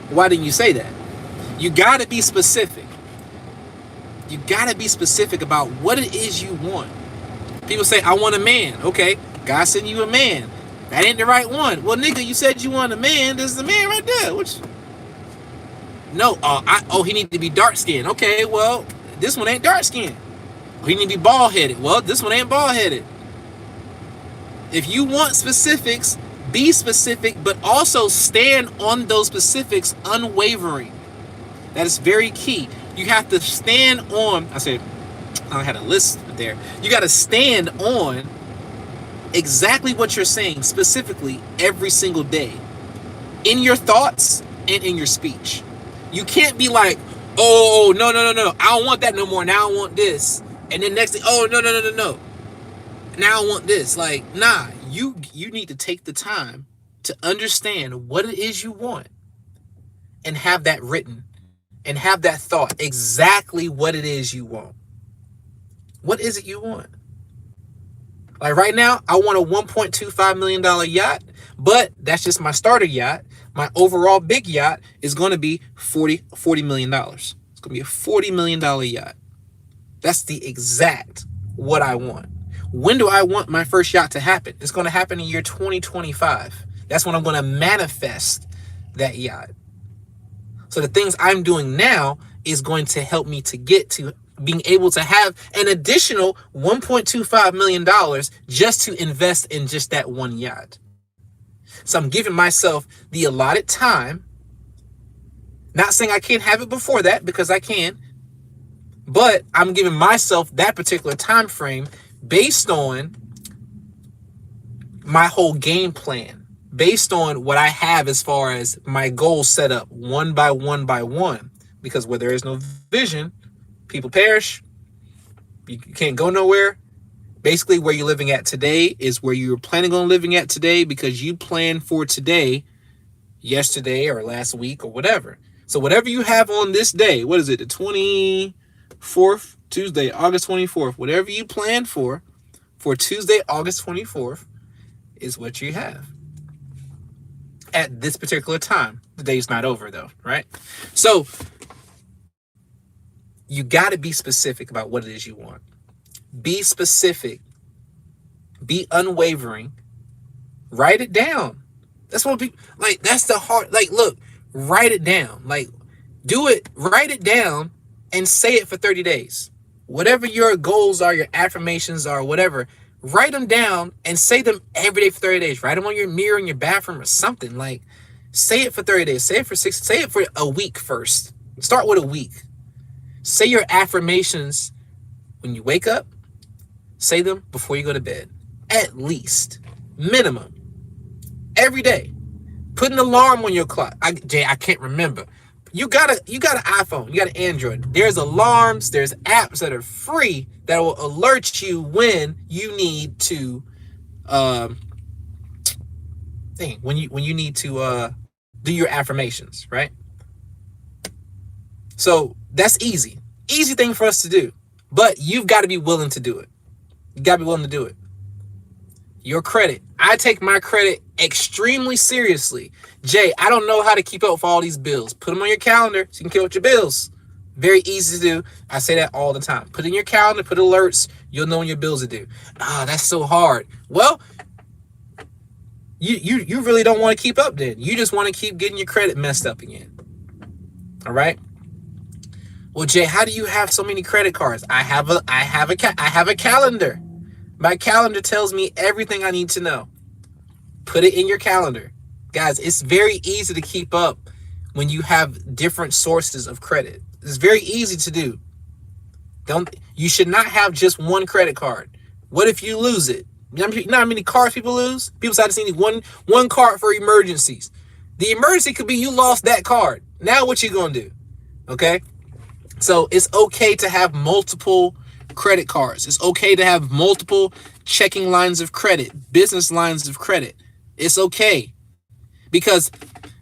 Why didn't you say that? You got to be specific. You got to be specific about what it is you want. People say, I want a man. Okay, God sent you a man. That ain't the right one. Well, nigga, you said you want a man. There's the man right there. Which? No. He needs to be dark skinned. Okay, well, this one ain't dark skinned. He need to be bald headed. Well, this one ain't bald headed. If you want specifics, be specific, but also stand on those specifics unwavering. That is very key. You have to stand on. I had a list there. You got to stand on exactly what you're saying specifically every single day in your thoughts and in your speech. You can't be like, oh, no. I don't want that no more. Now I want this. And then next thing, oh, no. Now I want this. Like, nah, you need to take the time to understand what it is you want and have that written and have that thought exactly what it is you want. What is it you want? Like right now, I want a $1.25 million yacht, but that's just my starter yacht. My overall big yacht is going to be $40 million. It's going to be a $40 million yacht. That's the exact what I want. When do I want my first yacht to happen? It's going to happen in year 2025. That's when I'm going to manifest that yacht. So the things I'm doing now is going to help me to get to being able to have an additional $1.25 million just to invest in just that one yacht. So I'm giving myself the allotted time. Not saying I can't have it before that, because I can. But I'm giving myself that particular time frame based on my whole game plan, based on what I have as far as my goals set up one by one by one. Because where there is no vision, people perish. You can't go nowhere. Basically, where you're living at today is where you're planning on living at today, because you planned for today, yesterday or last week or whatever. So whatever you have on this day, what is it, the 24th, Tuesday, August 24th, whatever you planned for Tuesday, August 24th, is what you have at this particular time. The day's not over though, right? So you got to be specific about what it is you want. Be specific. Be unwavering. Write it down. That's what people like. That's the hard. Like, look, write it down. Like, do it. Write it down and say it for 30 days. Whatever your goals are, your affirmations are, whatever, write them down and say them every day for 30 days. Write them on your mirror in your bathroom or something. Like, say it for 30 days. Say it for 6. Say it for a week first. Start with a week. Say your affirmations when you wake up. Say them before you go to bed. At least. Minimum. Every day. Put an alarm on your clock. I can't remember. You got an iPhone, you got an Android. There's alarms, there's apps that are free that will alert you when you need to when you need to do your affirmations, right? So that's easy. Easy thing for us to do. But you've got to be willing to do it. You got to be willing to do it. Your credit. I take my credit extremely seriously. Jay, I don't know how to keep up with all these bills. Put them on your calendar so you can keep up with your bills. Very easy to do. I say that all the time. Put in your calendar, put alerts. You'll know when your bills are due. That's so hard. Well, you really don't want to keep up then. You just want to keep getting your credit messed up again. All right? Well, Jay, how do you have so many credit cards? I have a calendar. My calendar tells me everything I need to know. Put it in your calendar. Guys, it's very easy to keep up when you have different sources of credit. It's very easy to do. You should not have just one credit card. What if you lose it? You know how many cards people lose? People decide to need one card for emergencies. The emergency could be you lost that card. Now what you gonna do? Okay? So it's okay to have multiple credit cards. It's okay to have multiple checking lines of credit, business lines of credit. It's okay. Because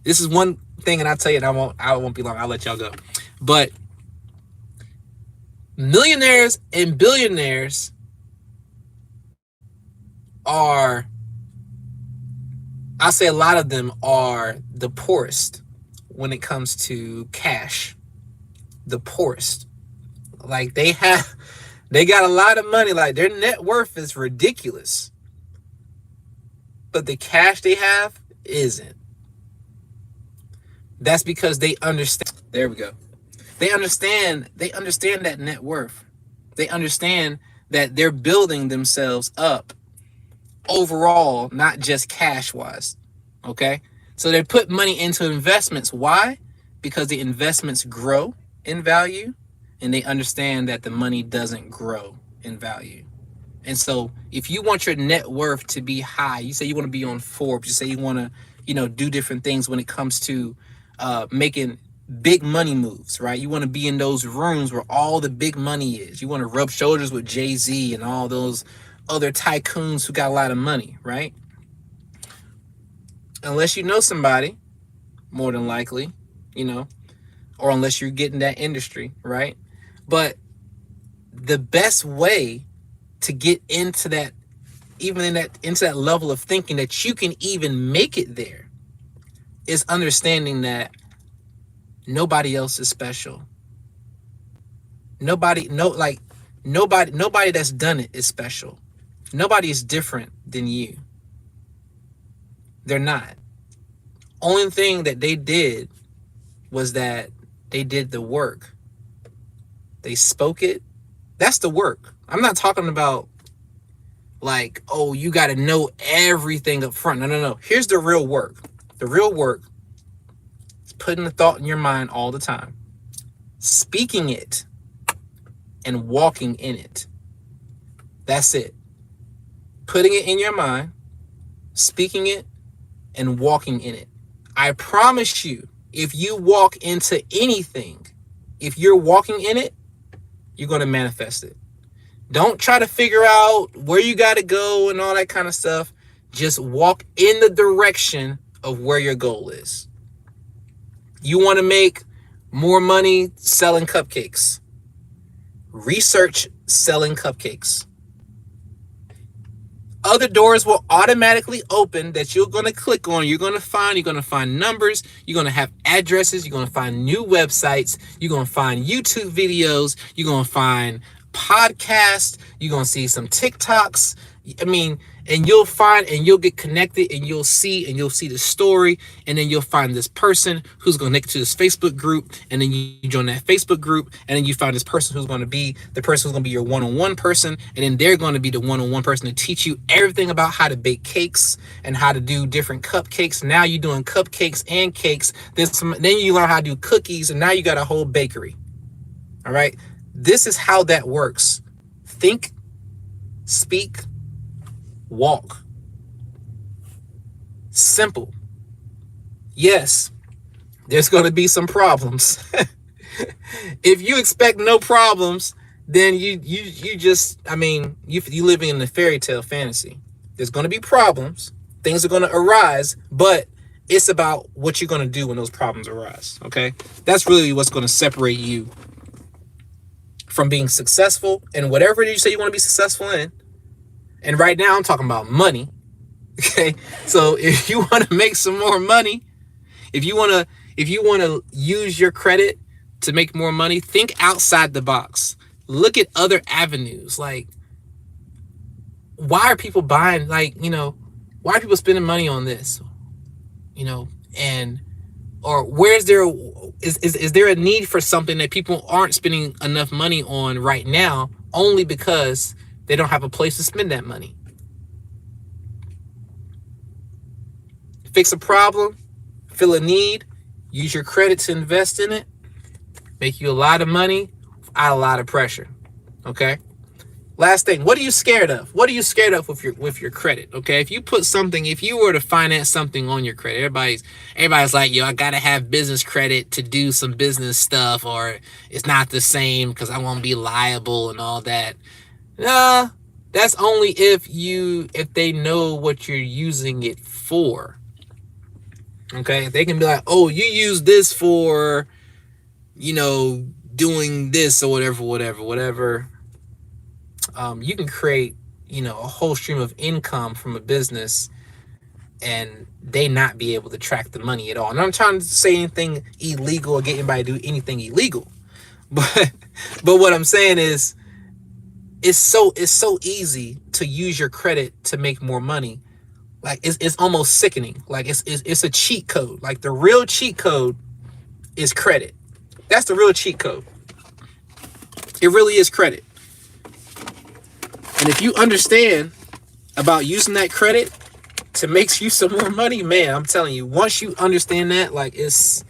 this is one thing, and I'll tell you, and I won't be long. I'll let y'all go. But millionaires and billionaires are, I'll say a lot of them are the poorest when it comes to cash. The poorest. Like they got a lot of money. Like their net worth is ridiculous. But the cash they have isn't. That's because they understand. There we go. They understand that net worth. They understand that they're building themselves up overall, not just cash wise. Okay? So they put money into investments. Why? Because the investments grow in value, and they understand that the money doesn't grow in value. And so if you want your net worth to be high, you say you want to be on Forbes, you say you want to, do different things when it comes to making big money moves, right? You want to be in those rooms where all the big money is. You want to rub shoulders with Jay-Z and all those other tycoons who got a lot of money, right? Unless you know somebody, more than likely, or unless you're getting that industry, right? But the best way to get into that, into that level of thinking that you can even make it there, is understanding that nobody else is special. Nobody that's done it is special. Nobody is different than you. They're not. Only thing that they did was that they did the work. They spoke it. That's the work. I'm not talking about like, oh, you got to know everything up front. No. Here's the real work. The real work is putting the thought in your mind all the time, speaking it, and walking in it. That's it. Putting it in your mind, speaking it, and walking in it. I promise you, if you walk into anything, if you're walking in it, you're going to manifest it. Don't try to figure out where you got to go and all that kind of stuff. Just walk in the direction of where your goal is. You want to make more money selling cupcakes. Research selling cupcakes. Other doors will automatically open that you're going to click on. You're going to find numbers. You're going to have addresses. You're going to find new websites. You're going to find YouTube videos. You're going to find podcasts. You're going to see some TikToks. And you'll get connected, and you'll see the story, and then you'll find this person who's going to connect to this Facebook group, and then you join that Facebook group, and then you find this person who's going to be the person who's going to be your one-on-one person, and then they're going to be the one-on-one person to teach you everything about how to bake cakes and how to do different cupcakes. Now you're doing cupcakes and cakes. Then you learn how to do cookies, and now you got a whole bakery. All right? This is how that works. Think, speak, walk. Simple. Yes, There's going to be some problems. If you expect no problems, then you just, I mean, you living in the fairy tale fantasy. There's going to be problems. Things are going to arise, but it's about what you're going to do when those problems arise. Okay, that's really what's going to separate you from being successful in whatever you say you want to be successful in. And right now, I'm talking about money. Okay, so if you want to make some more money, if you want to use your credit to make more money, think outside the box. Look at other avenues. Like, why are people buying, like, why are people spending money on this? And or where's there is there a need for something that people aren't spending enough money on right now only because they don't have a place to spend that money? Fix a problem, fill a need, use your credit to invest in it, make you a lot of money without a lot of pressure. Okay. Last thing, what are you scared of? What are you scared of with your credit? Okay, if you were to finance something on your credit, everybody's like, yo, I gotta have business credit to do some business stuff, or it's not the same because I won't be liable and all that. Nah, that's only if they know what you're using it for. Okay, they can be like, oh, you use this for, doing this or whatever. You can create, a whole stream of income from a business and they not be able to track the money at all. And I'm trying to say anything illegal or get anybody to do anything illegal. But what I'm saying is it's so easy to use your credit to make more money. Like it's almost sickening. Like it's a cheat code. Like the real cheat code is credit. That's the real cheat code. It really is credit. And if you understand about using that credit to make you some more money, man, I'm telling you, once you understand that, like it's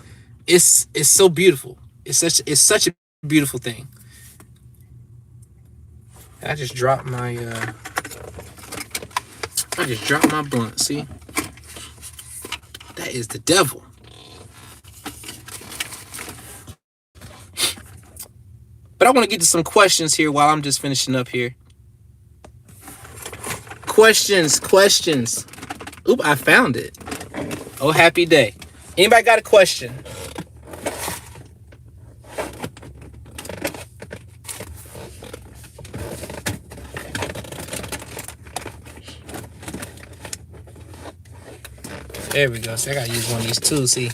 so beautiful. It's such a beautiful thing. I just dropped my blunt. See, that is the devil. But I want to get to some questions here while I'm just finishing up here. Questions. Oop, I found it. Oh, happy day. Anybody got a question? There we go. See, I gotta use one of these too. See,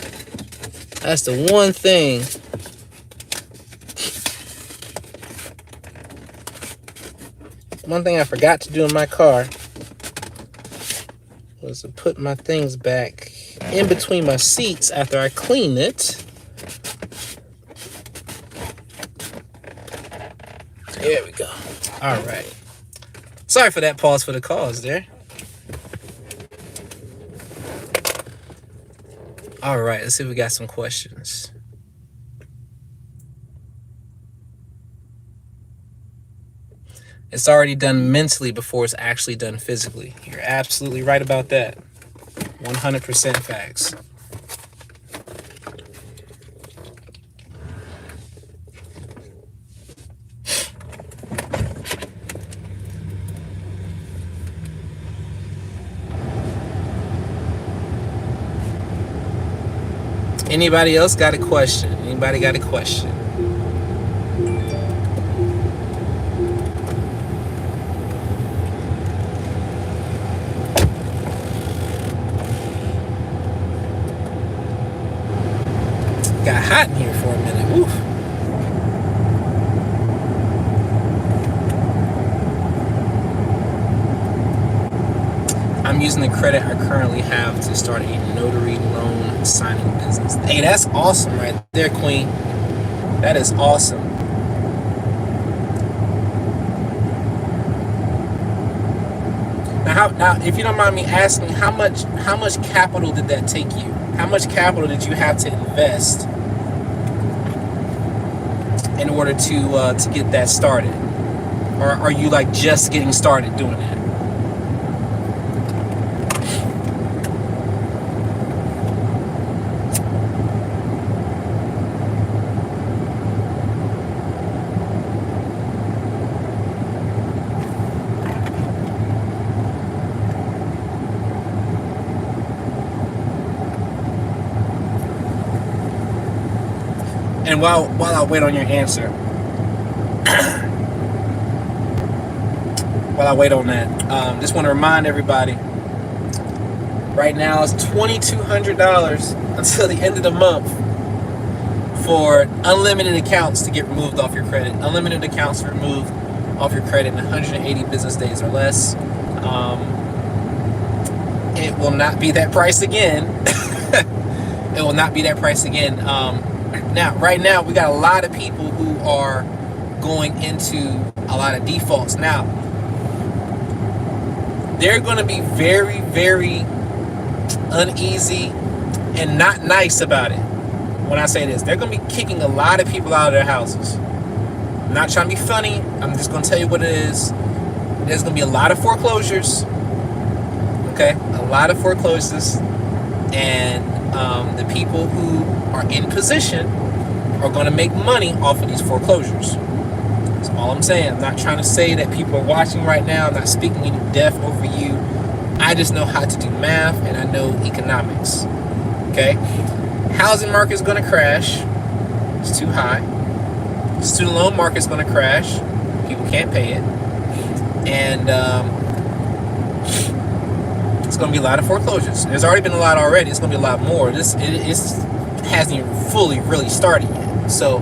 that's the one thing. One thing I forgot to do in my car was to put my things back in between my seats after I clean it. There we go. All right. Sorry for that pause for the cause there. All right, let's see if we got some questions. It's already done mentally before it's actually done physically. You're absolutely right about that. 100% facts. Anybody else got a question? Anybody got a question? Got hot in here for a minute. Oof. I'm using the credit I currently have to start a notary loan signing business. Hey, that's awesome right there, Queen. That is awesome. Now, if you don't mind me asking, how much capital did that take you? How much capital did you have to invest in order to get that started? Or are you like just getting started doing that? And while I wait on your answer, while I wait on that, just want to remind everybody. Right now it's $2,200 until the end of the month for unlimited accounts to get removed off your credit. Unlimited accounts removed off your credit in 180 business days or less. It will not be that price again. It will not be that price again. Right now, we got a lot of people who are going into a lot of defaults. Now, they're going to be very, very uneasy and not nice about it. When I say this, they're going to be kicking a lot of people out of their houses. I'm not trying to be funny. I'm just going to tell you what it is. There's going to be a lot of foreclosures. Okay? A lot of foreclosures. And the people who are in position are going to make money off of these foreclosures. That's all I'm saying. I'm not trying to say that people are watching right now. I'm not speaking any death over you. I just know how to do math and I know economics. Okay? Housing market is going to crash. It's too high. Student loan market is going to crash. People can't pay it. And it's going to be a lot of foreclosures. There's already been a lot already. It's going to be a lot more. It hasn't even fully really started yet. So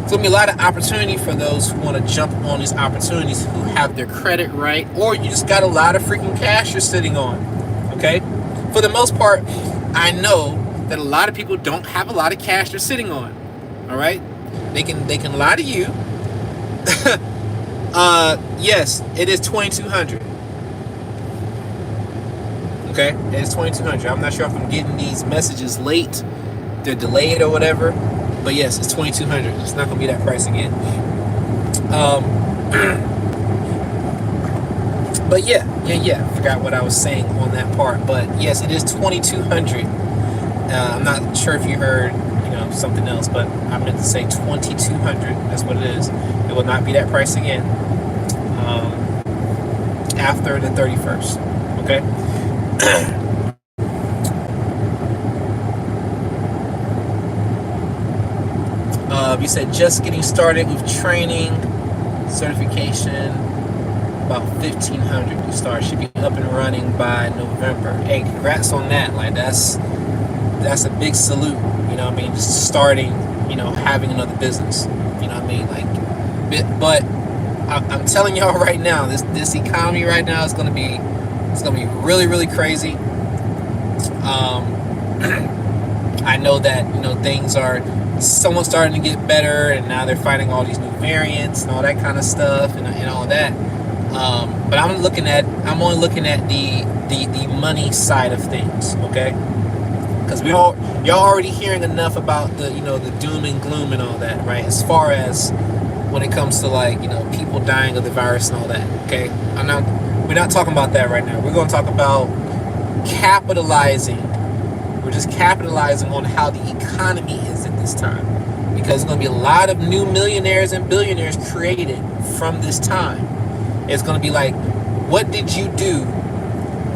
it's going to be a lot of opportunity for those who want to jump on these opportunities, who have their credit right, or you just got a lot of freaking cash you're sitting on. Okay? For the most part, I know that a lot of people don't have a lot of cash they're sitting on. All right? They can lie to you. Yes, it is $2,200. Okay, it is $2,200. I'm not sure if I'm getting these messages late, they're delayed or whatever, but yes, it's $2,200. It's not gonna be that price again. But yeah. I forgot what I was saying on that part. But yes, it is $2,200. I'm not sure if you heard, something else, but I meant to say $2,200. That's what it is. It will not be that price again after the 31st. Okay. You said just getting started with training, certification, about $1,500 to start. Should be up and running by November. Hey, congrats on that. Like that's a big salute. You know what I mean? Just starting, having another business. You know what I mean? But I'm telling y'all right now, this economy right now is gonna be really, really crazy. I know that things are somewhat starting to get better, and now they're fighting all these new variants and all that kind of stuff and all that. But I'm only looking at the money side of things, okay? Because y'all already hearing enough about the the doom and gloom and all that, right? As far as when it comes to people dying of the virus and all that, okay? We're not talking about that right now. We're going to talk about capitalizing. We're just capitalizing on how the economy is at this time, because there's going to be a lot of new millionaires and billionaires created from this time. It's going to be like, what did you do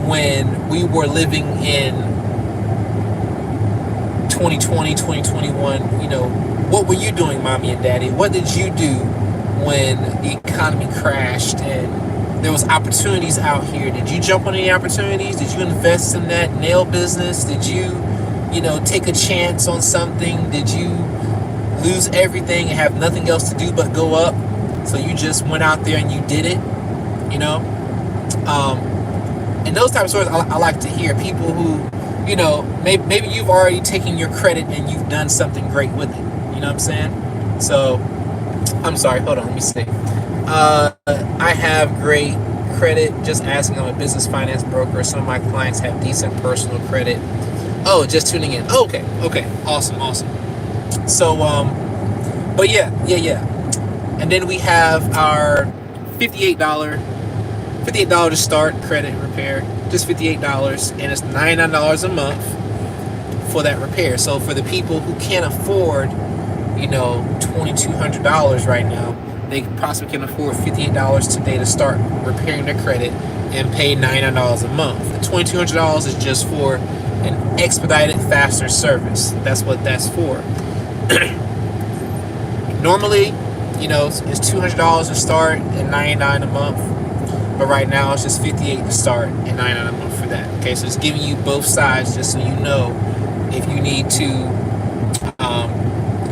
when we were living in 2020, 2021? What were you doing, mommy and daddy? What did you do when the economy crashed and there was opportunities out here? Did you jump on any opportunities? Did you invest in that nail business? Did you, take a chance on something? Did you lose everything and have nothing else to do but go up? So you just went out there and you did it, And those type of stories I like to hear. People who, maybe you've already taken your credit and you've done something great with it. You know what I'm saying? So, I'm sorry. Hold on. Let me see. I have great credit. Just asking. I'm a business finance broker. Some of my clients have decent personal credit. Oh, just tuning in. Oh, okay. Awesome. So, but yeah. And then we have our $58 to start credit repair. Just $58, and it's $99 a month for that repair. So for the people who can't afford, $2,200 right now, they possibly can afford $58 today to start repairing their credit and pay $99 a month. The $2,200 is just for an expedited, faster service. That's what that's for. Normally, it's $200 to start and $99 a month. But right now it's just $58 to start and $99 a month for that. Okay, so it's giving you both sides just so you know if you need to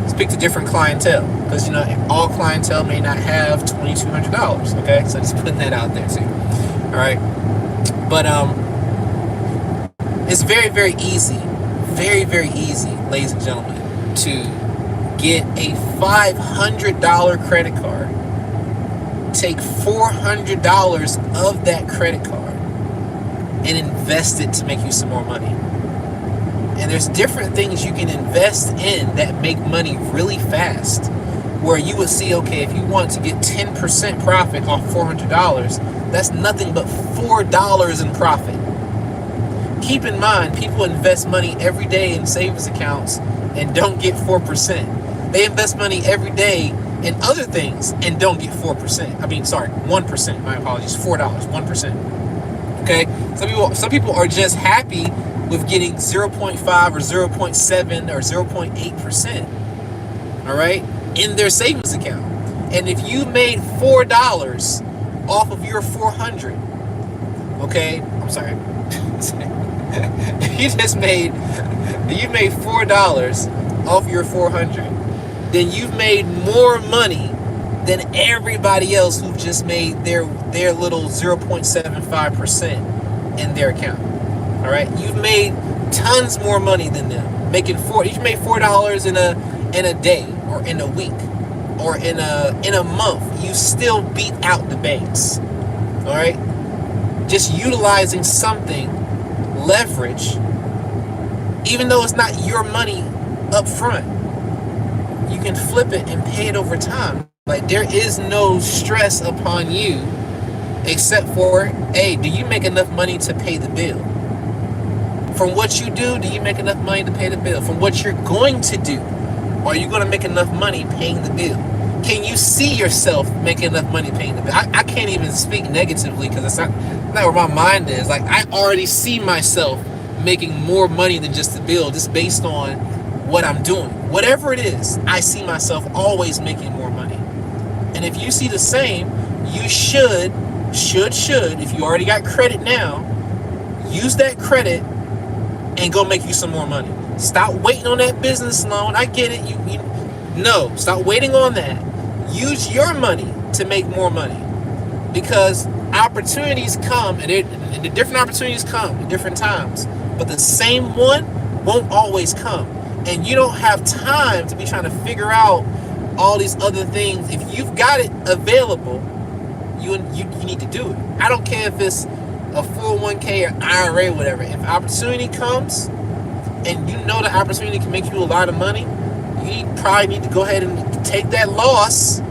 speak to different clientele, because all clientele may not have $2,200. Okay, so just putting that out there too. All right, but it's very, very easy, ladies and gentlemen, to get a $500 credit card, take $400 of that credit card and invest it to make you some more money. And there's different things you can invest in that make money really fast, where you would see, okay, if you want to get 10% profit off $400, that's nothing but $4 in profit. Keep in mind, people invest money every day in savings accounts and don't get 4%. They invest money every day in other things and don't get 4%. 1%. My apologies. $4, 1%. Okay? Some people are just happy with getting 0.5 or 0.7 or 0.8%. All right? In their savings account. And if you made $4 off of your 400, okay? I'm sorry. you made $4 off your 400, then you've made more money than everybody else who just made their little 0.75% in their account. All right, you've made tons more money than them. You made $4 in a day or in a week or in a month. You still beat out the banks. All right, just utilizing something, leverage, even though it's not your money up front, you can flip it and pay it over time. Like, there is no stress upon you except for, hey, do you make enough money to pay the bill? From what you do you make enough money to pay the bill? From what you're going to do, are you going to make enough money paying the bill? Can you see yourself making enough money paying the bill? I can't even speak negatively, because it's not where my mind is. Like, I already see myself making more money than just the bill, just based on what I'm doing. Whatever it is, I see myself always making more money. And if you see the same, you should, if you already got credit now, use that credit and go make you some more money. Stop waiting on that business loan. I get it. No, stop waiting on that. Use your money to make more money, because opportunities come, and the different opportunities come at different times, but the same one won't always come. And you don't have time to be trying to figure out all these other things. If you've got it available, you need to do it. I don't care if it's a 401k or IRA or whatever. If opportunity comes and you know the opportunity can make you a lot of money, you probably need to go ahead and take that loss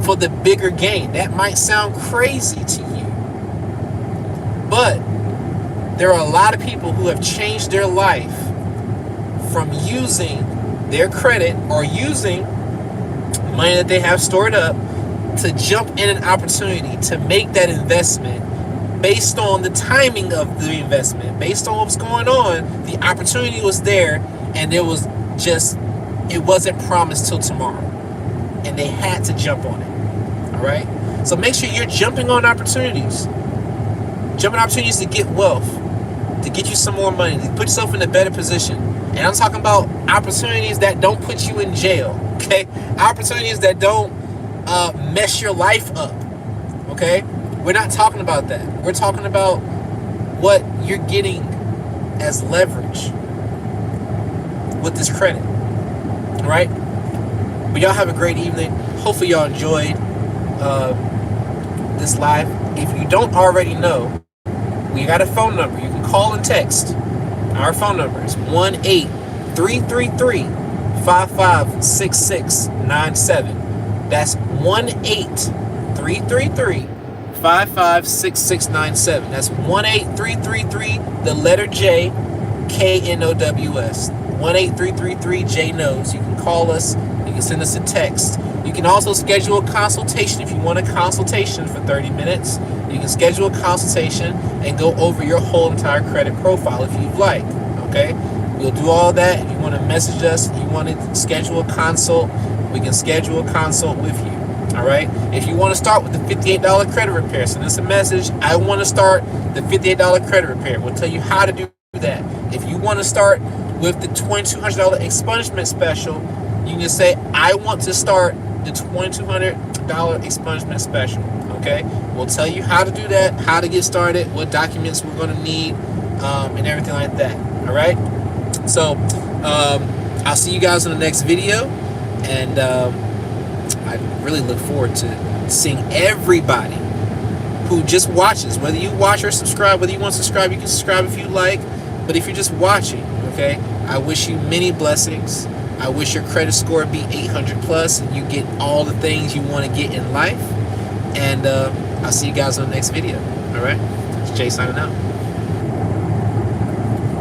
for the bigger gain. That might sound crazy to you, but there are a lot of people who have changed their life from using their credit or using money that they have stored up to jump in an opportunity to make that investment based on the timing of the investment, based on what's going on. The opportunity was there, and it wasn't promised till tomorrow, and they had to jump on it. All right, so make sure you're jumping on opportunities to get wealth, to get you some more money, to put yourself in a better position. And I'm talking about opportunities that don't put you in jail, okay? Opportunities that don't mess your life up, okay? We're not talking about that. We're talking about what you're getting as leverage with this credit, all right? But y'all have a great evening. Hopefully y'all enjoyed this live. If you don't already know, we got a phone number. You can call and text. Our phone number is 1-833-556697. That's 1-833-556697. That's 1-833, the letter J, KNOWS. 1-833-J-KNOWS. You can call us. You can send us a text. You can also schedule a consultation. If you want a consultation for 30 minutes, you can schedule a consultation and go over your whole entire credit profile if you'd like, okay? We'll do all that. If you want to message us, you want to schedule a consult, we can schedule a consult with you. All right. If you want to start with the $58 credit repair, send us a message. I want to start the $58 credit repair. We'll tell you how to do that. If you want to start with the $2,200 expungement special, you can say, I want to start the $2,200 expungement special. Okay. We'll tell you how to do that, how to get started, what documents we're going to need, and everything like that. All right. So I'll see you guys in the next video, and I really look forward to seeing everybody who just watches, whether you watch or subscribe. Whether you want to subscribe, you can subscribe if you like, but if you're just watching, okay, I wish you many blessings. I wish your credit score be 800 plus and you get all the things you want to get in life, and I'll see you guys on the next video. All right, it's Jay signing out.